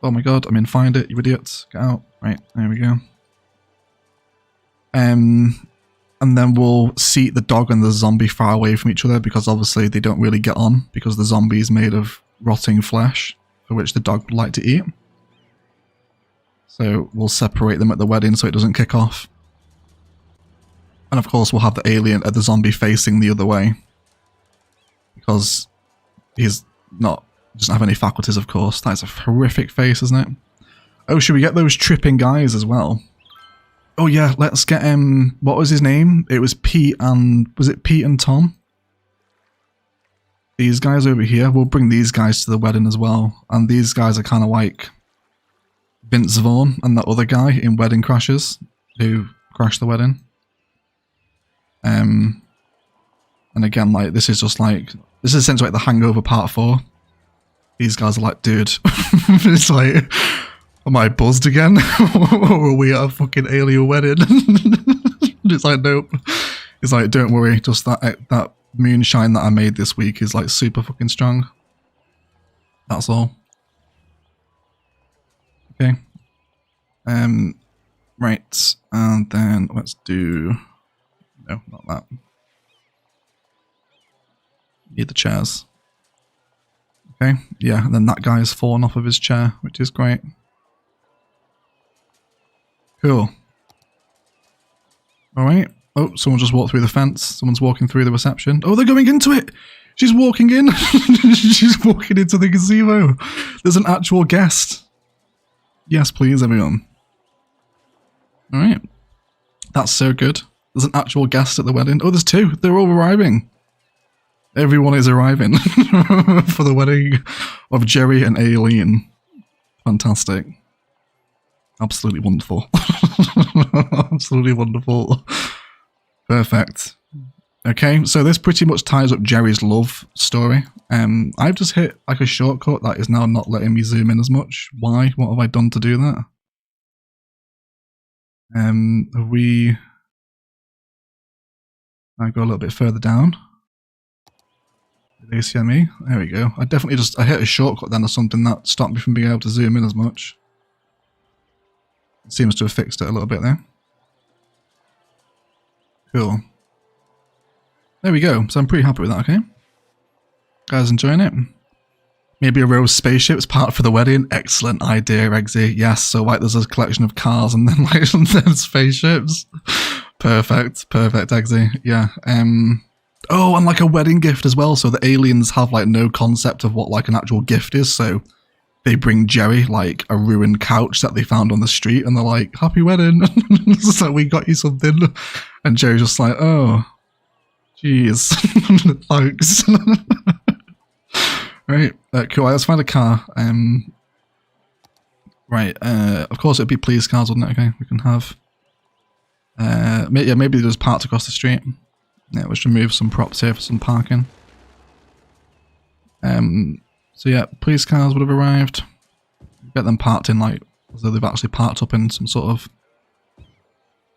Oh my god, I mean find it, you idiots. Get out. Right, there we go. And then we'll seat the dog and the zombie far away from each other because obviously they don't really get on because the zombie is made of rotting flesh for which the dog would like to eat. So we'll separate them at the wedding so it doesn't kick off. And of course we'll have the alien, the zombie facing the other way. Because he's doesn't have any faculties, of course. That's a horrific face, isn't it? Oh, should we get those tripping guys as well? Oh yeah, let's get what was his name? It was Pete and was it Pete and Tom? These guys over here, we'll bring these guys to the wedding as well. And these guys are kind of like Vince Vaughn and that other guy in Wedding Crashers who crashed the wedding. And again, like this is essentially like The Hangover Part 4. These guys are like, dude, it's like, am I buzzed again? Or are we at a fucking alien wedding? It's like, nope. It's like, don't worry, just that moonshine that I made this week is like super fucking strong. That's all. Okay. Right, and then let's do, no, not that. Need the chairs. Okay, yeah, and then that guy's fallen off of his chair, which is great. Cool. Alright. Oh, someone just walked through the fence. Someone's walking through the reception. Oh, they're going into it! She's walking in! She's walking into the gazebo! There's an actual guest. Yes, please, everyone. Alright. That's so good. There's an actual guest at the wedding. Oh, there's two. They're all arriving. Everyone is arriving for the wedding of Jerry and Aileen. Fantastic. Absolutely wonderful. Absolutely wonderful. Perfect. Okay, so this pretty much ties up Jerry's love story. I've just hit like a shortcut that is now not letting me zoom in as much. Why? What have I done to do that? I go a little bit further down. ACME. There we go. I hit a shortcut then or something that stopped me from being able to zoom in as much. It seems to have fixed it a little bit there. Cool. There we go. So I'm pretty happy with that, okay? Guys enjoying it? Maybe a row of spaceships part for the wedding. Excellent idea, Eggsy. Yes, so like there's a collection of cars and then like then spaceships. Perfect. Perfect, Eggsy. Yeah. Oh, and like a wedding gift as well. So the aliens have like no concept of what like an actual gift is. So they bring Jerry like a ruined couch that they found on the street and they're like, happy wedding. So we got you something. And Jerry's just like, oh, jeez. Thanks. Right, cool. Let's find a car. Right, of course it'd be police cars, wouldn't it? Okay, we can have. Yeah, maybe they're just parked across the street. Yeah, let's remove some props here for some parking. So yeah, police cars would have arrived. Get them parked in like, as though they've actually parked up in some sort of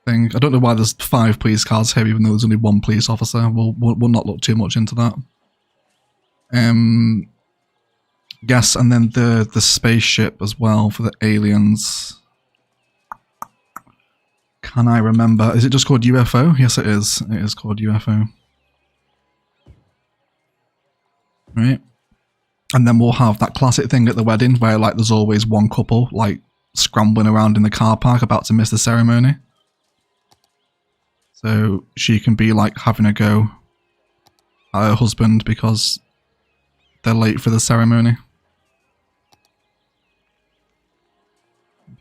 thing. I don't know why there's 5 police cars here, even though there's only 1 police officer. We'll not look too much into that. Yes, and then the spaceship as well for the aliens. Can I remember? Is it just called UFO? Yes, it is. It is called UFO. Right. And then we'll have that classic thing at the wedding where like there's always one couple like scrambling around in the car park about to miss the ceremony. So she can be like having a go at her husband because they're late for the ceremony.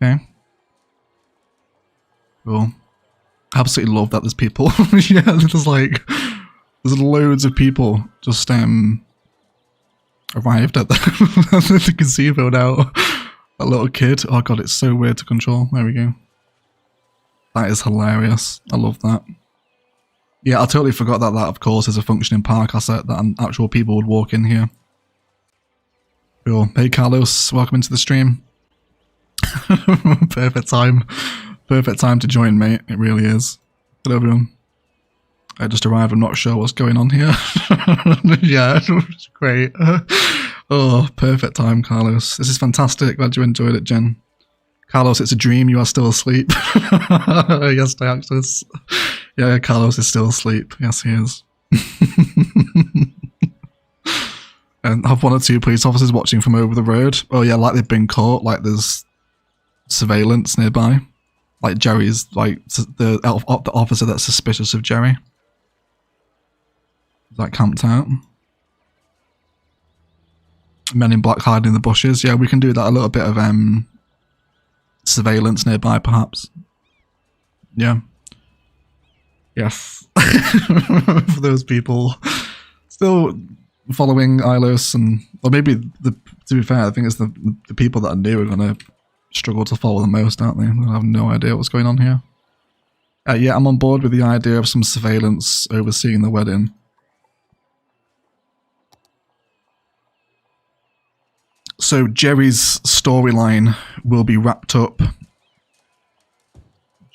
Okay. Cool. Absolutely love that there's people. Yeah, there's like, there's loads of people just arrived at the gazebo now. That little kid. Oh god, it's so weird to control. There we go. That is hilarious. I love that. Yeah, I totally forgot that of course is a functioning park asset that actual people would walk in here. Cool. Hey Carlos, welcome into the stream. Perfect time. Perfect time to join, mate. It really is. Hello everyone. I just arrived, I'm not sure what's going on here. Yeah, it's great. Oh, perfect time, Carlos. This is fantastic. Glad you enjoyed it, Jen. Carlos, it's a dream. You are still asleep. Yes, Diaxis. Yeah, Carlos is still asleep. Yes, he is. And have one or two police officers watching from over the road. Oh yeah, like they've been caught. Like there's surveillance nearby. Like Jerry's, like the officer that's suspicious of Jerry. Like camped out. Men in black hiding in the bushes. Yeah, we can do that. A little bit of surveillance nearby, perhaps. Yeah. Yes. For those people still following Ilos, and or maybe to be fair, I think it's the people that are new are gonna struggle to follow the most, aren't they? I have no idea what's going on here. Yeah, I'm on board with the idea of some surveillance overseeing the wedding. So Jerry's storyline will be wrapped up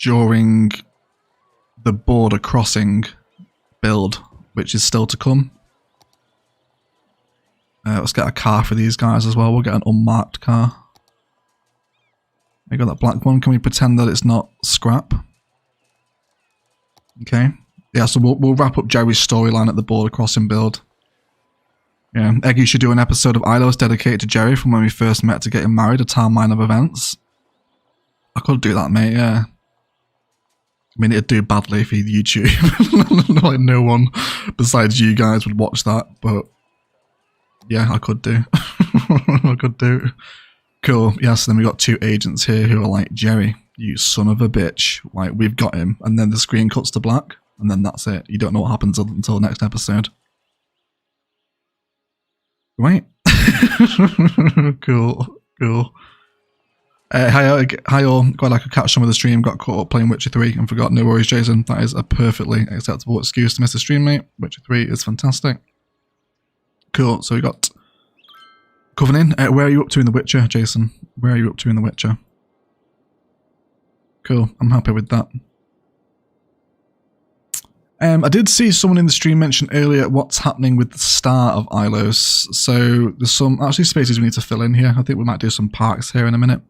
during the border crossing build, which is still to come. Let's get a car for these guys as well. We'll get an unmarked car. I got that black one. Can we pretend that it's not scrap? Okay. Yeah, so we'll wrap up Jerry's storyline at the border crossing build. Yeah, Eggy should do an episode of Ilos dedicated to Jerry from when we first met to getting married, a timeline of events. I could do that, mate, yeah. I mean, it'd do badly for YouTube. Like, no one besides you guys would watch that, but yeah, I could do. I could do. Cool, yeah, so then we got two agents here who are like, Jerry, you son of a bitch. Like, we've got him. And then the screen cuts to black, and then that's it. You don't know what happens until next episode. Right. Cool. Hi all. Glad I could catch some of the stream. Got caught up playing Witcher 3 and forgot. No worries, Jason. That is a perfectly acceptable excuse to miss a stream, mate. Witcher 3 is fantastic. Cool. So we got Covenant. Where are you up to in The Witcher, Jason? Where are you up to in The Witcher? Cool. I'm happy with that. I did see someone in the stream mention earlier what's happening with the star of Ilos. So there's some actually spaces we need to fill in here. I think we might do some parks here in a minute.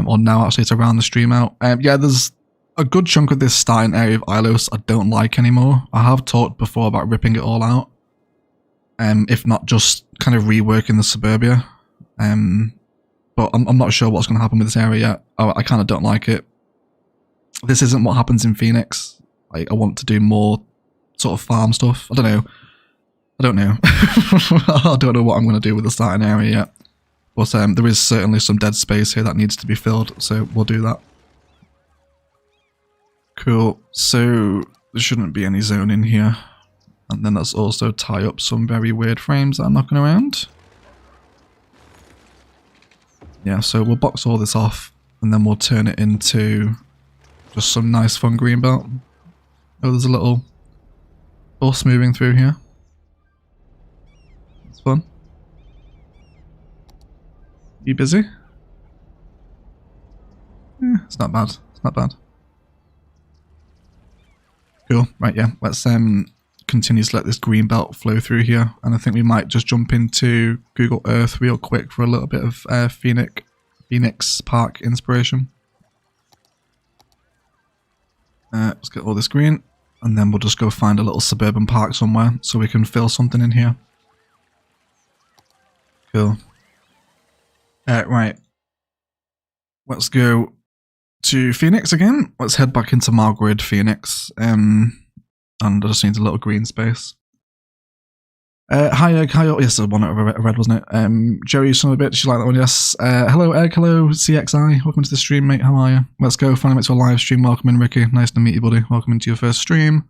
Or now actually to round the stream out. Yeah, there's a good chunk of this starting area of Ilos I don't like anymore. I have talked before about ripping it all out. If not just kind of reworking the Suburbia. But I'm not sure what's going to happen with this area yet. I kind of don't like it. This isn't what happens in Phoenix. Like, I want to do more sort of farm stuff. I don't know. I don't know what I'm going to do with the starting area yet. But there is certainly some dead space here that needs to be filled, so we'll do that. Cool. So there shouldn't be any zoning here. And then let's also tie up some very weird frames that are knocking around. Yeah, so we'll box all this off, and then we'll turn it into just some nice fun greenbelt. Oh, there's a little bus moving through here. It's fun. You busy? Yeah, it's not bad. It's not bad. Cool. Right, yeah. Let's continue to let this green belt flow through here. And I think we might just jump into Google Earth real quick for a little bit of Phoenix Park inspiration. Let's get all this green. And then we'll just go find a little suburban park somewhere so we can fill something in here. Cool. Right. Let's go to Phoenix again. Let's head back into Margaret Phoenix. And I just need a little green space. Hi Egg, hi, yes, the one I read, wasn't it? Joey, son of a bitch, you like that one, yes. Hello Egg, hello CXI, welcome to the stream, mate, how are you? Let's go, finally to a live stream, welcome in Ricky, nice to meet you, buddy, welcome into your first stream.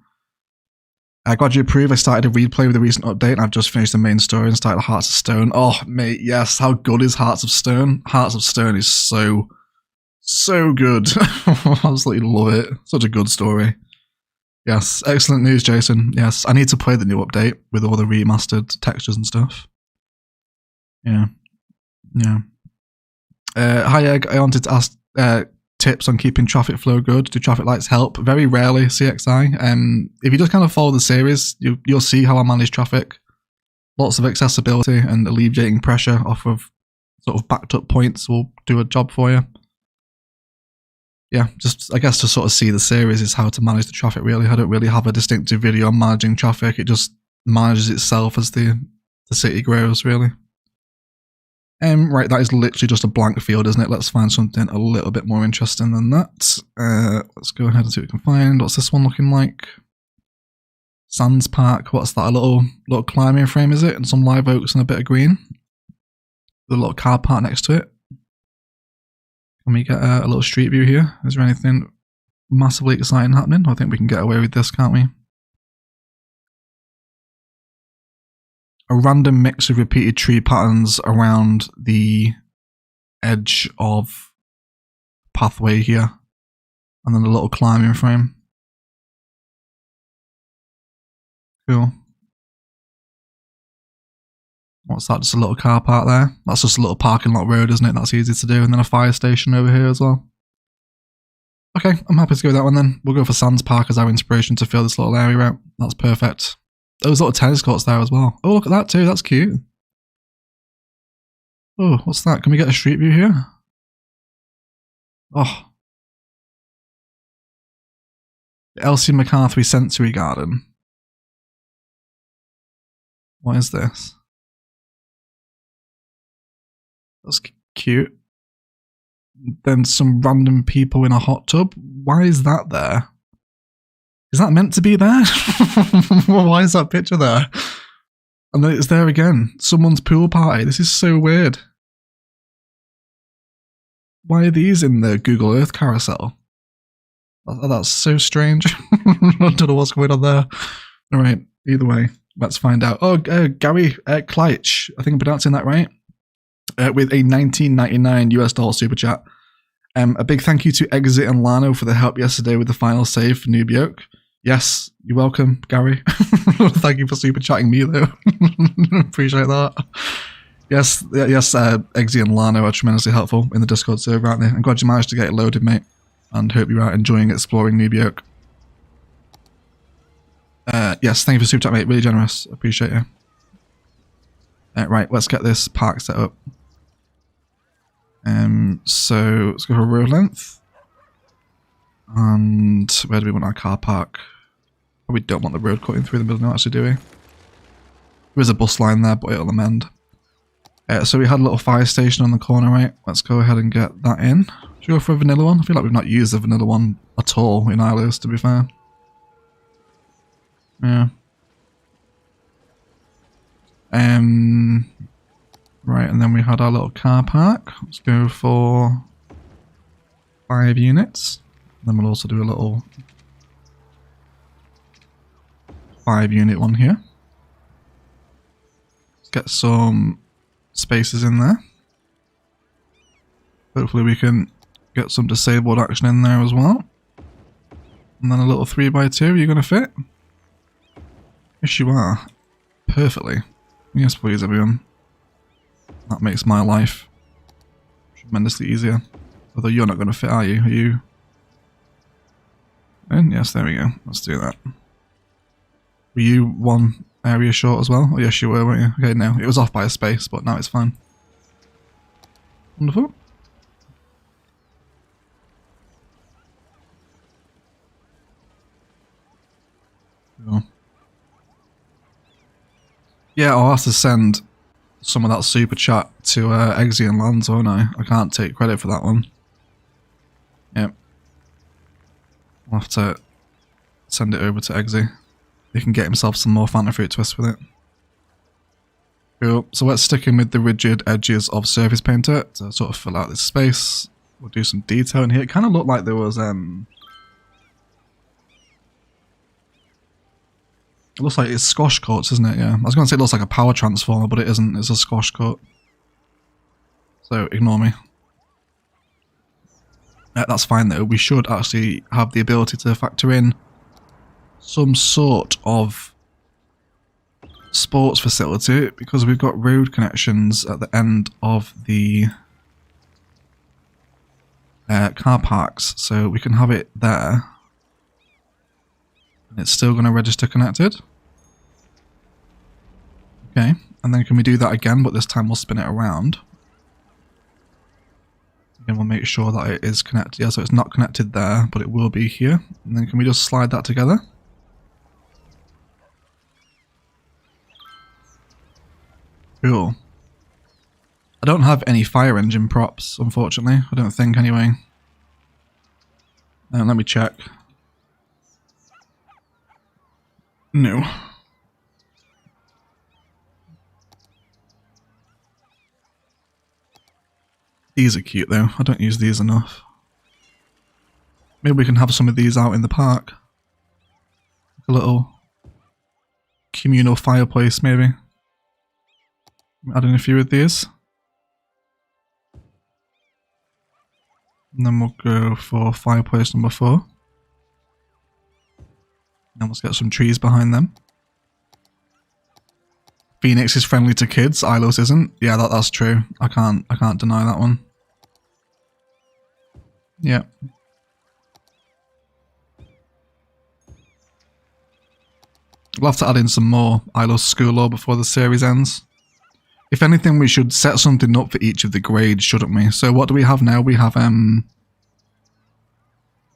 Glad you approve, I started a replay with a recent update and I've just finished the main story and started Hearts of Stone. Oh, mate, yes, how good is Hearts of Stone? Hearts of Stone is so good. I absolutely love it, such a good story. Yes, excellent news, Jason. Yes, I need to play the new update with all the remastered textures and stuff. Yeah. Hi Egg, I wanted to ask tips on keeping traffic flow good. Do traffic lights help? Very rarely, CXI. If you just kind of follow the series, you'll see how I manage traffic. Lots of accessibility and alleviating pressure off of sort of backed up points will do a job for you. Yeah, just I guess to sort of see the series is how to manage the traffic really. I don't really have a distinctive video on managing traffic. It just manages itself as the city grows really. Right, that is literally just a blank field, isn't it? Let's find something a little bit more interesting than that. Let's go ahead and see what we can find. What's this one looking like? Sands Park. What's that? A little climbing frame, is it? And some live oaks and a bit of green. The little car park next to it. Can we get a little street view here? Is there anything massively exciting happening? I think we can get away with this, can't we? A random mix of repeated tree patterns around the edge of pathway here. And then a little climbing frame. Cool. What's that? Just a little car park there? That's just a little parking lot road, isn't it? That's easy to do. And then a fire station over here as well. Okay, I'm happy to go with that one then. We'll go for Sands Park as our inspiration to fill this little area out. That's perfect. Those little tennis courts there as well. Oh, look at that too. That's cute. Oh, what's that? Can we get a street view here? Oh. The Elsie McCarthy Sensory Garden. What is this? That's cute. Then some random people in a hot tub. Why is that there? Is that meant to be there? Why is that picture there? And then it's there again. Someone's pool party. This is so weird. Why are these in the Google Earth carousel? That's so strange. I don't know what's going on there. Alright, either way, let's find out. Oh, Gary Kleitch. I think I'm pronouncing that right. With a $19.99 US super chat. A big thank you to Exit and Lano for the help yesterday with the final save for Noob Yoke. Yes, you're welcome, Gary. Thank you for super chatting me though. Appreciate that. Yes, Exit and Lano are tremendously helpful in the Discord server, aren't they? I'm glad you managed to get it loaded, mate. And hope you're out enjoying exploring Noob Yoke. Yes, thank you for super chat, mate. Really generous. Appreciate you. Right, let's get this park set up. So let's go for road length. And where do we want our car park? Oh, we don't want the road cutting through the middle, actually, do we? There is a bus line there, but it'll amend. So we had a little fire station on the corner, right? Let's go ahead and get that in. Should we go for a vanilla one? I feel like we've not used the vanilla one at all in Ilos, to be fair. Yeah. Right, and then we had our little car park. Let's go for 5 units. Then we'll also do a little 5-unit one here. Let's get some spaces in there. Hopefully we can get some disabled action in there as well. And then a little 3x2. Are you going to fit? Yes, you are. Perfectly. Yes, please, everyone. That makes my life tremendously easier. Although you're not going to fit, are you? Are you? And yes, there we go. Let's do that. Were you one area short as well? Oh, yes, you were, weren't you? Okay, no. It was off by a space, but now it's fine. Wonderful. Cool. Yeah, I'll have to send some of that super chat to Eggsy and Lands, won't I? I can't take credit for that one. Yep. I'll have to send it over to Eggsy. He can get himself some more Fanta Fruit Twist with it. Cool. So let's stick in with the rigid edges of Surface Painter to sort of fill out this space. We'll do some detail in here. It kind of looked like there was it looks like it's squash coats, isn't it? Yeah. I was going to say it looks like a power transformer, but it isn't. It's a squash coat. So ignore me. That's fine though. We should actually have the ability to factor in some sort of sports facility because we've got road connections at the end of the car parks. So we can have it there. And it's still going to register connected. Okay, and then can we do that again, but this time we'll spin it around. Again, we'll make sure that it is connected. Yeah, so it's not connected there, but it will be here. And then can we just slide that together? Cool. I don't have any fire engine props, unfortunately. I don't think, anyway. Let me check. No. These are cute though. I don't use these enough. Maybe we can have some of these out in the park. A little communal fireplace, maybe. Add in a few of these. And then we'll go for fireplace number 4. Then let's get some trees behind them. Phoenix is friendly to kids, Ilos isn't. Yeah, that's true. I can't deny that one. Yeah. We'll have to add in some more Ilos school law before the series ends. If anything, we should set something up for each of the grades, shouldn't we? So what do we have now? We have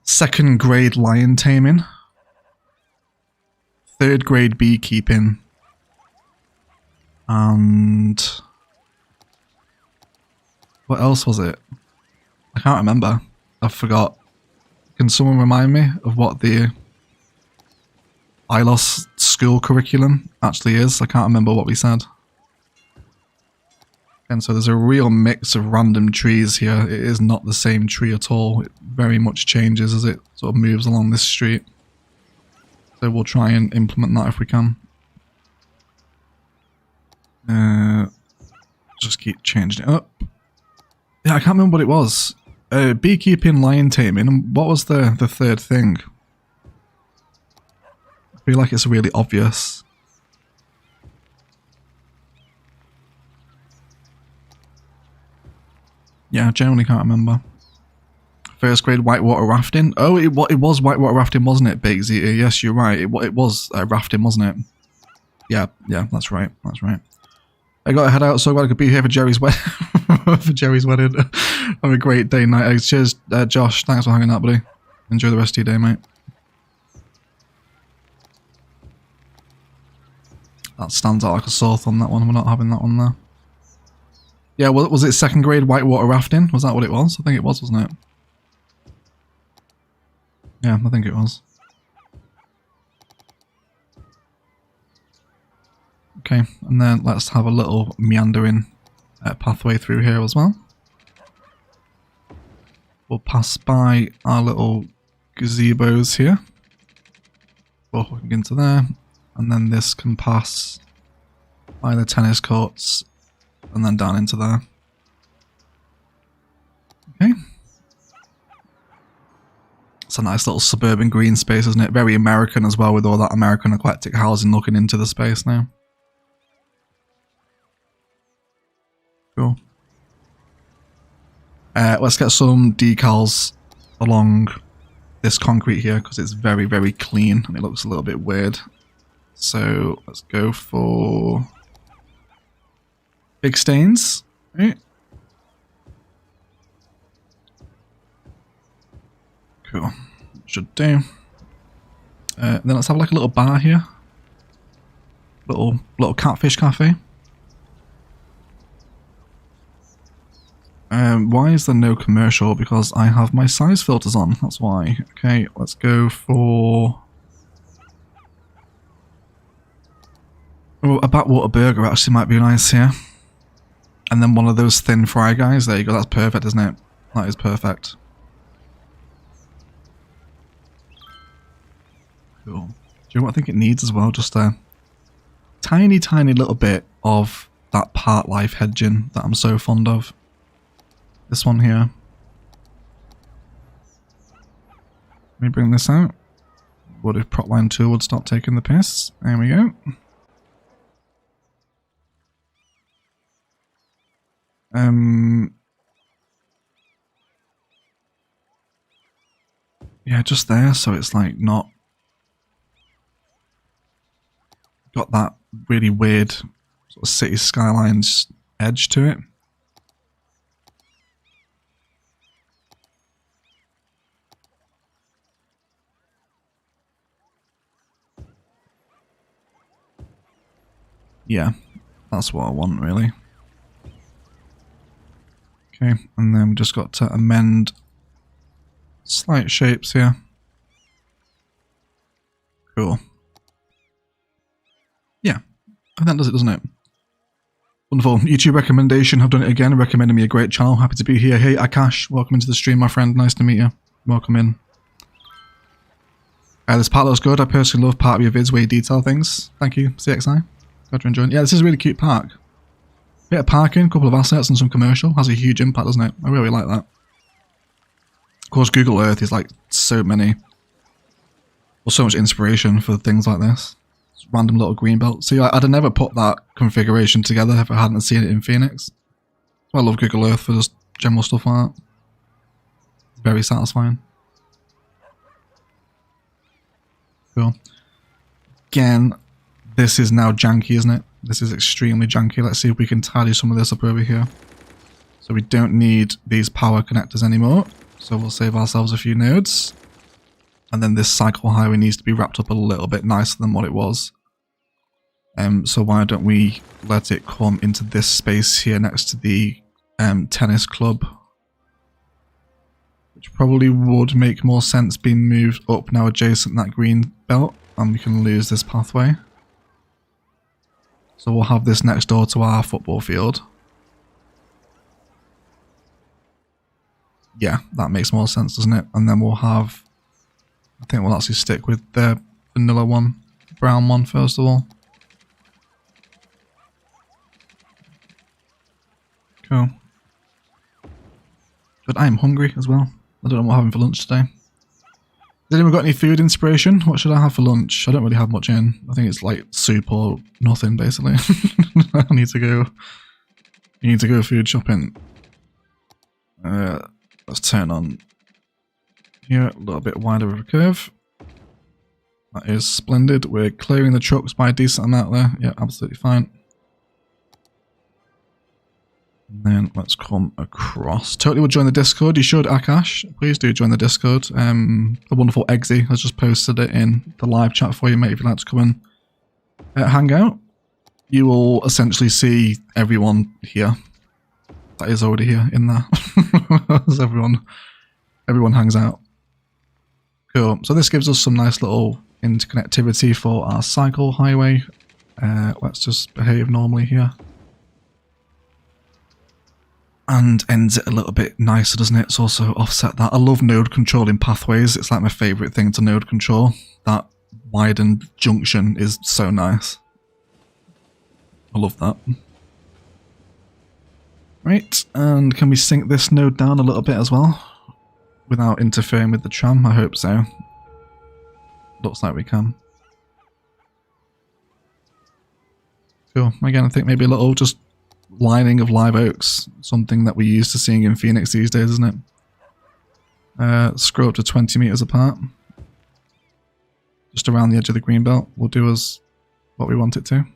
2nd grade lion taming. 3rd grade beekeeping. And what else was it? I can't remember. I forgot. Can someone remind me of what the Ilos school curriculum actually is? I can't remember what we said. And so there's a real mix of random trees here. It is not the same tree at all. It very much changes as it sort of moves along this street. So we'll try and implement that if we can. Just keep changing it up. Yeah, I can't remember what it was. Beekeeping, lion taming, and what was the 3rd thing? I feel like it's really obvious. Yeah, I generally can't remember. 1st grade whitewater rafting. Oh, it was whitewater rafting, wasn't it, Bakes Eater? Yes, you're right. It was rafting, wasn't it? Yeah, that's right. That's right. I got to head out, so I could be here for Jerry's wedding. For Jerry's wedding. Have a great day, night. Cheers, Josh. Thanks for hanging out, buddy. Enjoy the rest of your day, mate. That stands out like a sore thumb, that one. We're not having that one there. Yeah, was it 2nd grade whitewater rafting? Was that what it was? I think it was, wasn't it? Yeah, I think it was. Okay, and then let's have a little meandering pathway through here as well. We'll pass by our little gazebos here. Walking into there, and then this can pass by the tennis courts and then down into there. Okay. It's a nice little suburban green space, isn't it? Very American as well, with all that American eclectic housing looking into the space now. Cool. Let's get some decals along this concrete here because it's very, very clean and it looks a little bit weird. So let's go for big stains. Right. Cool. Should do. Then let's have like a little bar here. Little catfish cafe. Why is there no commercial? Because I have my size filters on, that's why. Okay, let's go for Oh, a backwater burger actually might be nice here. And then one of those thin fry guys. There you go. That's perfect, isn't it? That is perfect. Cool. Do you know what I think it needs as well? Just a tiny, tiny little bit of that part life hedging that I'm so fond of. This one here. Let me bring this out. What if prop line 2 would stop taking the piss? There we go. Yeah, just there, so it's like not got that really weird sort of city skylines edge to it. Yeah, that's what I want really. Okay, and then we just got to amend slight shapes here. Cool. Yeah, and that does it, doesn't it? Wonderful. YouTube recommendation. Have done it again. Recommending me a great channel. Happy to be here. Hey, Akash. Welcome into the stream, my friend. Nice to meet you. Welcome in. This part looks good. I personally love part of your vids where you detail things. Thank you, CXI. Glad you're enjoying it. Yeah, this is a really cute park. Bit of parking, couple of assets and some commercial. Has a huge impact, doesn't it? I really like that. Of course, Google Earth is like so many, or so much inspiration for things like this. It's random little green belt. See, I'd have never put that configuration together if I hadn't seen it in Phoenix. So I love Google Earth for just general stuff like that. Very satisfying. Cool. Again, this is now janky, isn't it? This is extremely janky. Let's see if we can tidy some of this up over here. So we don't need these power connectors anymore. So we'll save ourselves a few nodes. And then this cycle highway needs to be wrapped up a little bit nicer than what it was. So why don't we let it come into this space here next to the tennis club. Which probably would make more sense being moved up now adjacent to that green belt. And we can lose this pathway. So we'll have this next door to our football field. Yeah, that makes more sense, doesn't it? And then we'll have, I think we'll actually stick with the vanilla one, brown one first of all. Cool. But I am hungry as well. I don't know what I'm having for lunch today. Has anyone got any food inspiration? What should I have for lunch? I don't really have much in. I think it's like soup or nothing, basically. I need to go. You need to go food shopping. Let's turn on here a little bit wider of a curve. That is splendid. We're clearing the trucks by a decent amount there. Yeah, absolutely fine. And then let's come across. Totally will join the Discord. You should, Akash. Please do join the Discord. The wonderful Eggsy has just posted it in the live chat for you, mate, if you'd like to come and hang out. You will essentially see everyone here. That is already here in there. As everyone hangs out. Cool. So this gives us some nice little interconnectivity for our cycle highway. Let's just behave normally here. And ends it a little bit nicer, doesn't it? It's also offset that. I love node controlling pathways. It's like my favourite thing to node control. That widened junction is so nice. I love that. Right, and can we sink this node down a little bit as well? Without interfering with the tram? I hope so. Looks like we can. Cool. Again, I think maybe a little just lining of live oaks. Something that we're used to seeing in Phoenix these days, isn't it? Scroll up to 20 meters apart. Just around the edge of the green belt. Will do us what we want it to.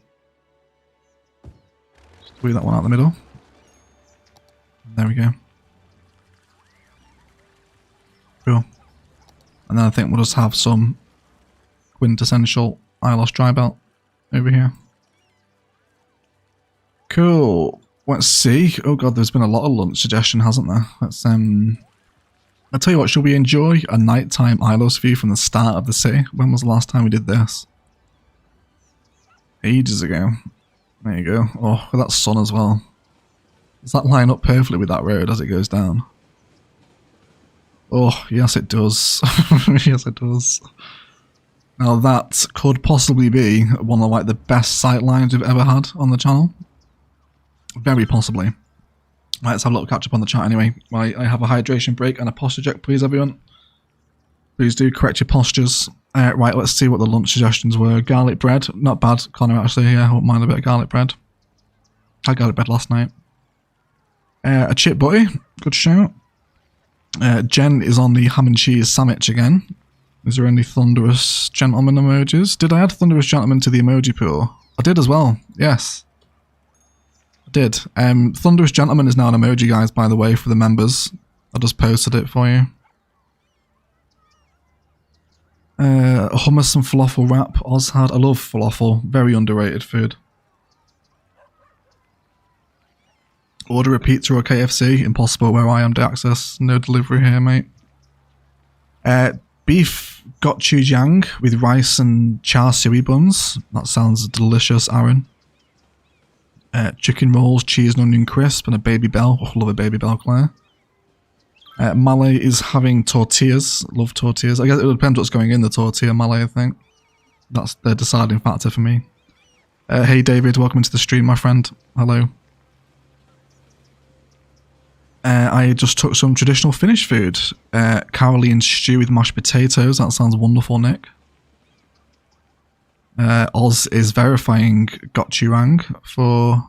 Just leave that one out the middle. There we go. Cool. And then I think we'll just have some quintessential Ilos dry belt over here. Cool. Let's see. Oh god, there's been a lot of lunch suggestion, hasn't there? Let's I'll tell you what, should we enjoy a nighttime Ilos view from the start of the city? When was the last time we did this? ages ago. There you go. Oh, with that sun as well. Does that line up perfectly with that road as it goes down? Oh, yes it does. Yes it does. Now that could possibly be one of like the best sight lines we've ever had on the channel. Very possibly. Right, let's have a little catch up on the chat anyway. Right, I have a hydration break and a posture check, please everyone. Please do correct your postures. Right, let's see what the lunch suggestions were. Garlic bread, not bad. Connor actually, yeah, I wouldn't mind a bit of garlic bread. I had garlic bread last night. A chip butty, good shout. Jen is on the ham and cheese sandwich again. Is there any thunderous gentleman emojis? Did I add thunderous gentleman to the emoji pool? I did as well, yes. I did. Thunderous gentleman is now an emoji, guys, by the way, for the members. I just posted it for you. Hummus and falafel wrap. Ozhad, I love falafel. Very underrated food. Order a pizza or KFC. Impossible where I am to access. No delivery here, mate. Beef gochujang with rice and char siu buns. That sounds delicious, Aaron. Chicken rolls, cheese and onion crisp, and a baby bell. Oh, love a baby bell, Claire. Malay is having tortillas. Love tortillas. I guess it would depend what's going in the tortilla, Malay, I think. That's the deciding factor for me. Hey David, welcome into the stream, my friend. Hello. I just took some traditional Finnish food. Caroline stew with mashed potatoes. That sounds wonderful, Nick. Oz is verifying gochujang for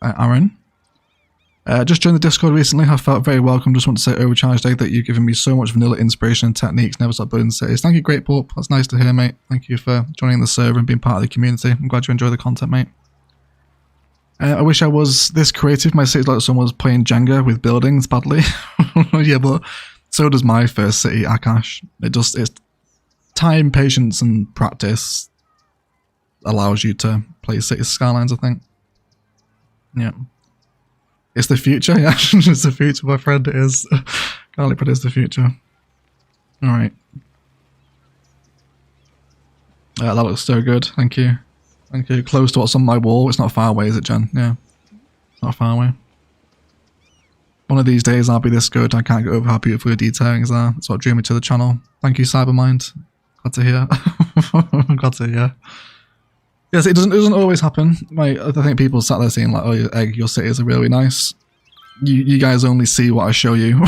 Aaron. Just joined the Discord recently. I felt very welcome. Just want to say, Overcharged Egg, that you've given me so much vanilla inspiration and techniques. Never stop building says. Thank you, Great Pup. That's nice to hear, mate. Thank you for joining the server and being part of the community. I'm glad you enjoy the content, mate. I wish I was this creative. My city's like someone was playing Jenga with buildings badly. Yeah, but so does my first city, Akash. It's time, patience, and practice allows you to play Cities Skylines, I think. Yeah. It's the future, yeah. It's the future, my friend. It is. Garlic bread is the future. Alright. That looks so good. Thank you. Thank you. Close to what's on my wall. It's not far away, is it, Jen? Yeah. It's not far away. One of these days I'll be this good. I can't get over how beautiful your detailing are. That's what drew me to the channel. Thank you, Cybermind. Glad to hear. Glad to hear. Yes, it doesn't always happen. Like, I think people sat there saying like, "Oh, Egg, your cities are really nice." You guys only see what I show you.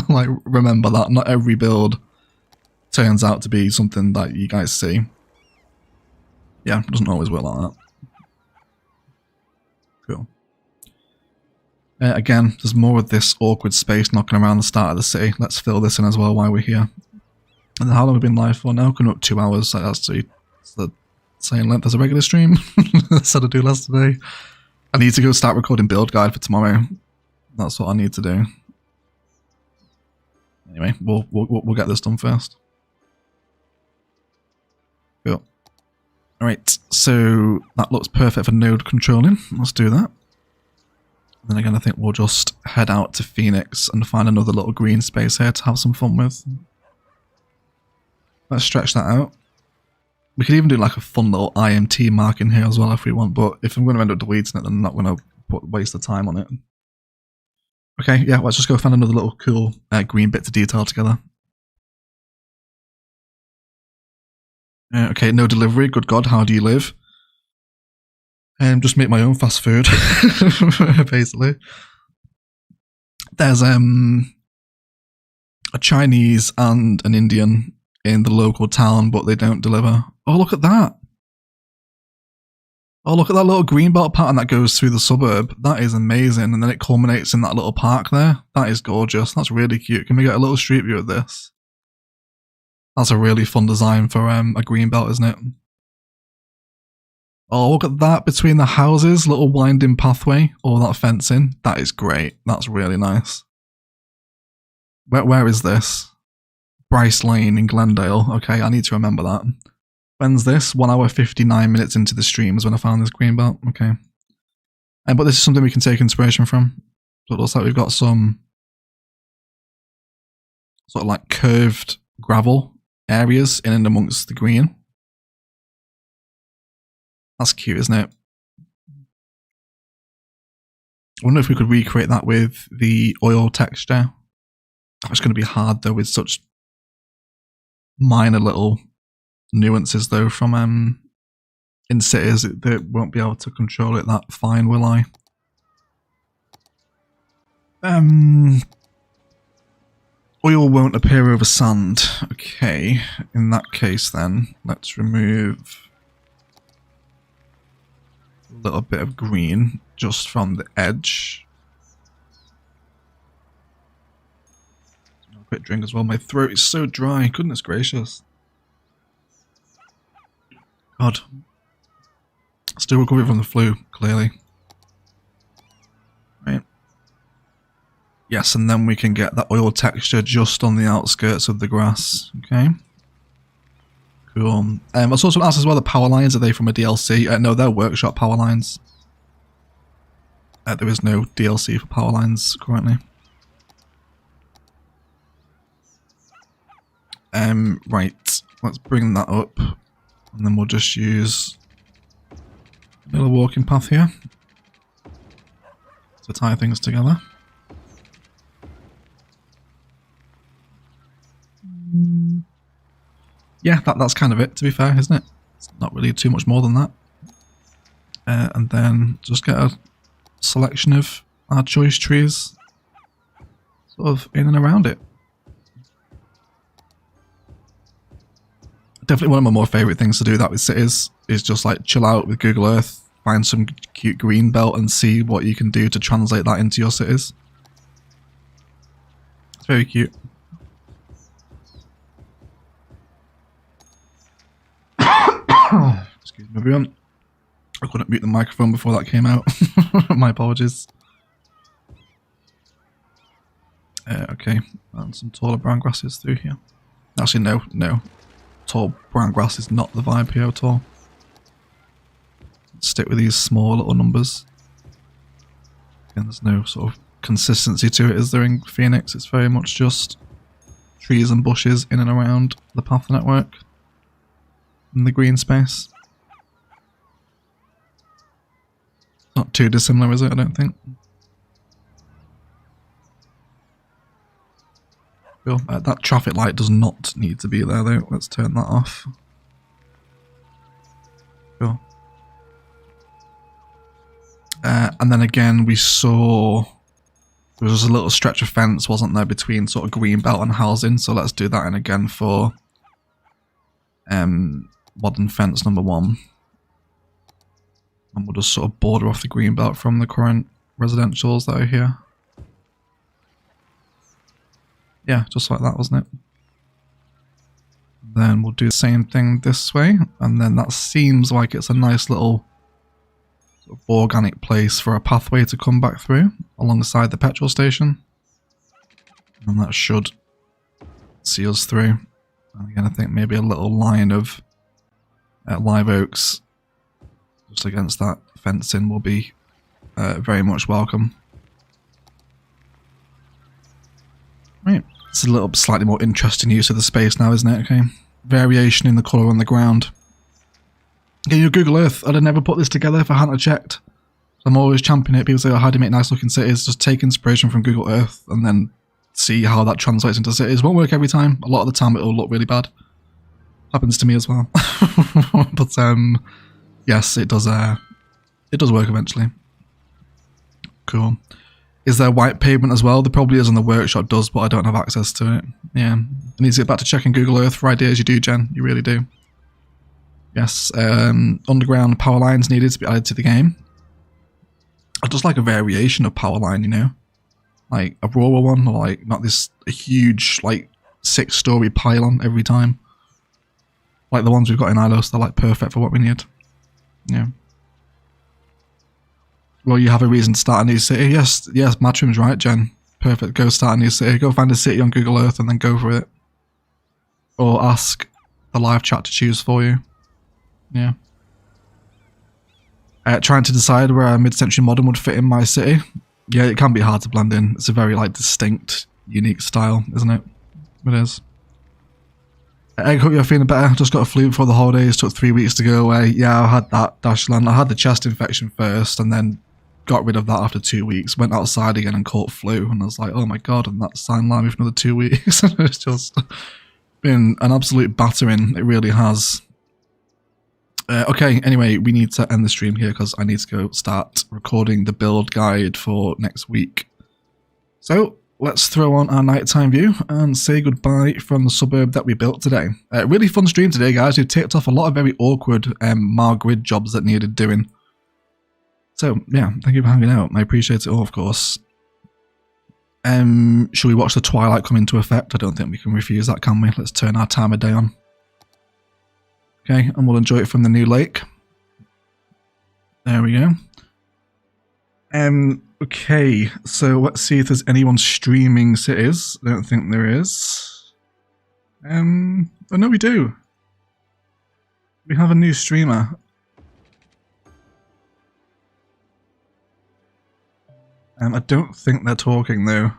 Like, remember that not every build turns out to be something that you guys see. Yeah, it doesn't always work like that. Cool. Again, there's more of this awkward space knocking around the start of the city. Let's fill this in as well while we're here. And how long have we been live for now? Coming up 2 hours. So that's the same length as a regular stream. Said I do last today. I need to go start recording build guide for tomorrow. That's what I need to do. Anyway, we'll get this done first. Cool. Alright, so that looks perfect for node controlling. Let's do that. Then again, I think we'll just head out to Phoenix and find another little green space here to have some fun with. Let's stretch that out. We could even do like a fun little IMT mark in here as well if we want, but if I'm going to end up deleting it, then I'm not going to waste the time on it. Okay, yeah, let's just go find another little cool green bit to detail together. Okay, no delivery. Good God, how do you live? Just make my own fast food, basically. There's a Chinese and an Indian in the local town, but they don't deliver. Oh, look at that. Oh, look at that little green belt pattern that goes through the suburb. That is amazing. And then it culminates in that little park there. That is gorgeous. That's really cute. Can we get a little street view of this? That's a really fun design for a green belt, isn't it? Oh, look at that between the houses, little winding pathway, all that fencing. That is great. That's really nice. Where is this? Bryce Lane in Glendale. Okay, I need to remember that. When's this? 1 hour 59 minutes into the stream is when I found this green belt. Okay. But this is something we can take inspiration from. So it looks like we've got some sort of like curved gravel areas in and amongst the green. That's cute, isn't it? I wonder if we could recreate that with the oil texture. It's going to be hard though with such minor little nuances though from in cities. They won't be able to control it that fine, will I? Oil won't appear over sand. Okay, in that case then, let's remove a little bit of green just from the edge. A quick drink as well. My throat is so dry. Goodness gracious. God. Still recovering from the flu, clearly. Right. Yes, and then we can get that oil texture just on the outskirts of the grass. Okay. Cool. I was also asked as well, the power lines, are they from a DLC? No, they're workshop power lines. There is no DLC for power lines currently. Right, let's bring that up, and then we'll just use a little walking path here to tie things together. Yeah, that's kind of it, to be fair, isn't it? It's not really too much more than that. And then just get a selection of our choice trees sort of in and around it. Definitely one of my more favourite things to do that with cities is just like chill out with Google Earth, find some cute green belt and see what you can do to translate that into your cities. It's very cute. Excuse me everyone. I couldn't mute the microphone before that came out. My apologies. Okay, and some taller brown grasses through here. Actually, no. Tall brown grass is not the vibe here at all. Stick with these small little numbers. Again, there's no sort of consistency to it, is there in Phoenix? It's very much just trees and bushes in and around the path network and the green space. Not too dissimilar, is it? I don't think. Cool. That traffic light does not need to be there though. Let's turn that off. Cool. And then again we saw there was a little stretch of fence, wasn't there, between sort of green belt and housing, so let's do that in again for modern fence number 1. And we'll just sort of border off the green belt from the current residentials that are here. Yeah, just like that, wasn't it? Then we'll do the same thing this way, and then that seems like it's a nice little sort of organic place for a pathway to come back through alongside the petrol station. And that should see us through. And again, I think maybe a little line of live oaks just against that fencing will be very much welcome. Right. It's a little slightly more interesting use of the space now, isn't it? Okay. Variation in the colour on the ground. Okay, you know, Google Earth, I'd have never put this together if I hadn't checked. I'm always championing it. People say, oh, how do you make nice looking cities? Just take inspiration from Google Earth and then see how that translates into cities. Won't work every time. A lot of the time it'll look really bad. Happens to me as well. But yes, it does work eventually. Cool. Is there white pavement as well? There probably is, and the workshop does, but I don't have access to it. Yeah. I need to get back to checking Google Earth for ideas. You do, Jen. You really do. Yes. Underground power lines needed to be added to the game. I'd just like a variation of power line, you know? Like a rawer one, or like not this huge, like 6-story pylon every time. Like the ones we've got in Ilos, they're like perfect for what we need. Yeah. Well, you have a reason to start a new city. Yes, Matrim's right, Jen. Perfect. Go start a new city. Go find a city on Google Earth and then go for it. Or ask the live chat to choose for you. Yeah. Trying to decide where a mid-century modern would fit in my city. Yeah, it can be hard to blend in. It's a very like distinct, unique style, isn't it? It is. I hope you're feeling better. Just got a flu before the holidays. Took 3 weeks to go away. Yeah, I had that, Dashland. I had the chest infection first and then got rid of that after 2 weeks. Went outside again and caught flu. And I was like, oh my god, and that's sidelined me for another 2 weeks. It's just been an absolute battering. It really has. Okay, anyway, we need to end the stream here because I need to go start recording the build guide for next week. So, let's throw on our nighttime view and say goodbye from the suburb that we built today. Really fun stream today, guys. We've ticked off a lot of very awkward Margrid jobs that needed doing. So, yeah, thank you for hanging out. I appreciate it all, of course. Should we watch the twilight come into effect? I don't think we can refuse that, can we? Let's turn our time of day on. Okay, and we'll enjoy it from the new lake. There we go. Okay, so let's see if there's anyone streaming cities. I don't think there is. Oh no, we do. We have a new streamer. I don't think they're talking though.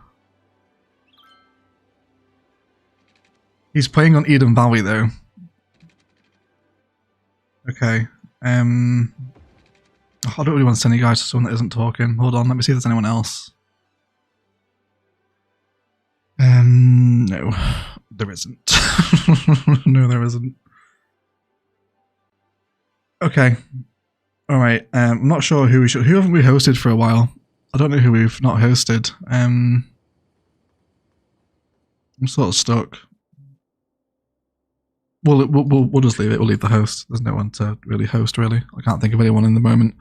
He's playing on Eden Valley though. Okay. I don't really want to send you guys to someone that isn't talking. Hold on, let me see if there's anyone else. No, there isn't. No, there isn't. Okay. Alright, I'm not sure who we should... Who haven't we hosted for a while? I don't know who we've not hosted. I'm sort of stuck. We'll just leave it. We'll leave the host. There's no one to really host, really. I can't think of anyone in the moment.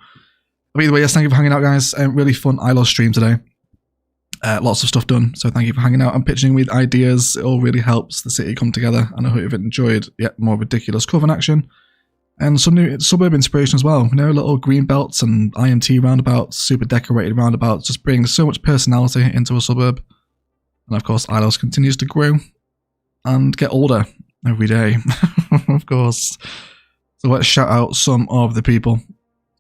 But either way, yes, thank you for hanging out, guys. Really fun Ilos stream today. Lots of stuff done, so thank you for hanging out and pitching with ideas. It all really helps the city come together, and I hope you've enjoyed yet more ridiculous coven action. And some new suburb inspiration as well. You know, little green belts and IMT roundabouts, super decorated roundabouts, just bring so much personality into a suburb. And of course, Ilos continues to grow and get older every day, of course. So let's shout out some of the people.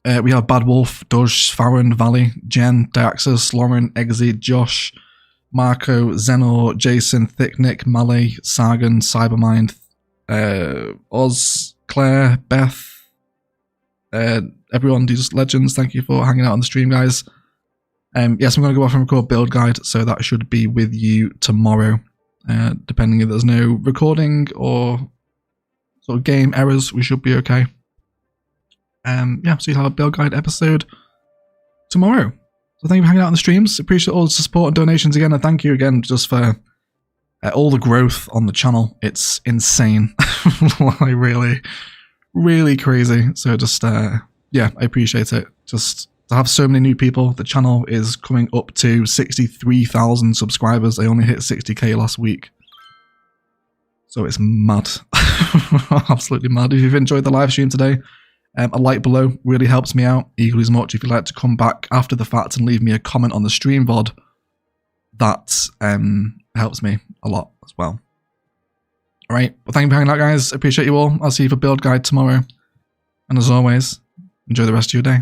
We have Bad Wolf, Dodge, Farron, Valley, Jen, Diaxis, Lauren, Eggsy, Josh, Marco, Zenor, Jason, Thicknick, Malay, Sargon, Cybermind, Oz, Claire, Beth, everyone, these legends, thank you for hanging out on the stream, guys. Yes, I'm going to go off and record build guide, so that should be with you tomorrow. Depending if there's no recording or sort of game errors, we should be okay. Yeah, so you'll have a build guide episode tomorrow. So thank you for hanging out on the streams. Appreciate all the support and donations again, and thank you again just for all the growth on the channel. It's insane. Like really, really crazy. So just, yeah, I appreciate it. Just to have so many new people. The channel is coming up to 63,000 subscribers. I only hit 60k last week. So it's mad. Absolutely mad. If you've enjoyed the live stream today, a like below really helps me out equally as much. If you'd like to come back after the fact and leave me a comment on the stream VOD, that helps me a lot as well. Alright, well thank you for hanging out, guys. Appreciate you all. I'll see you for build guide tomorrow. And as always, enjoy the rest of your day.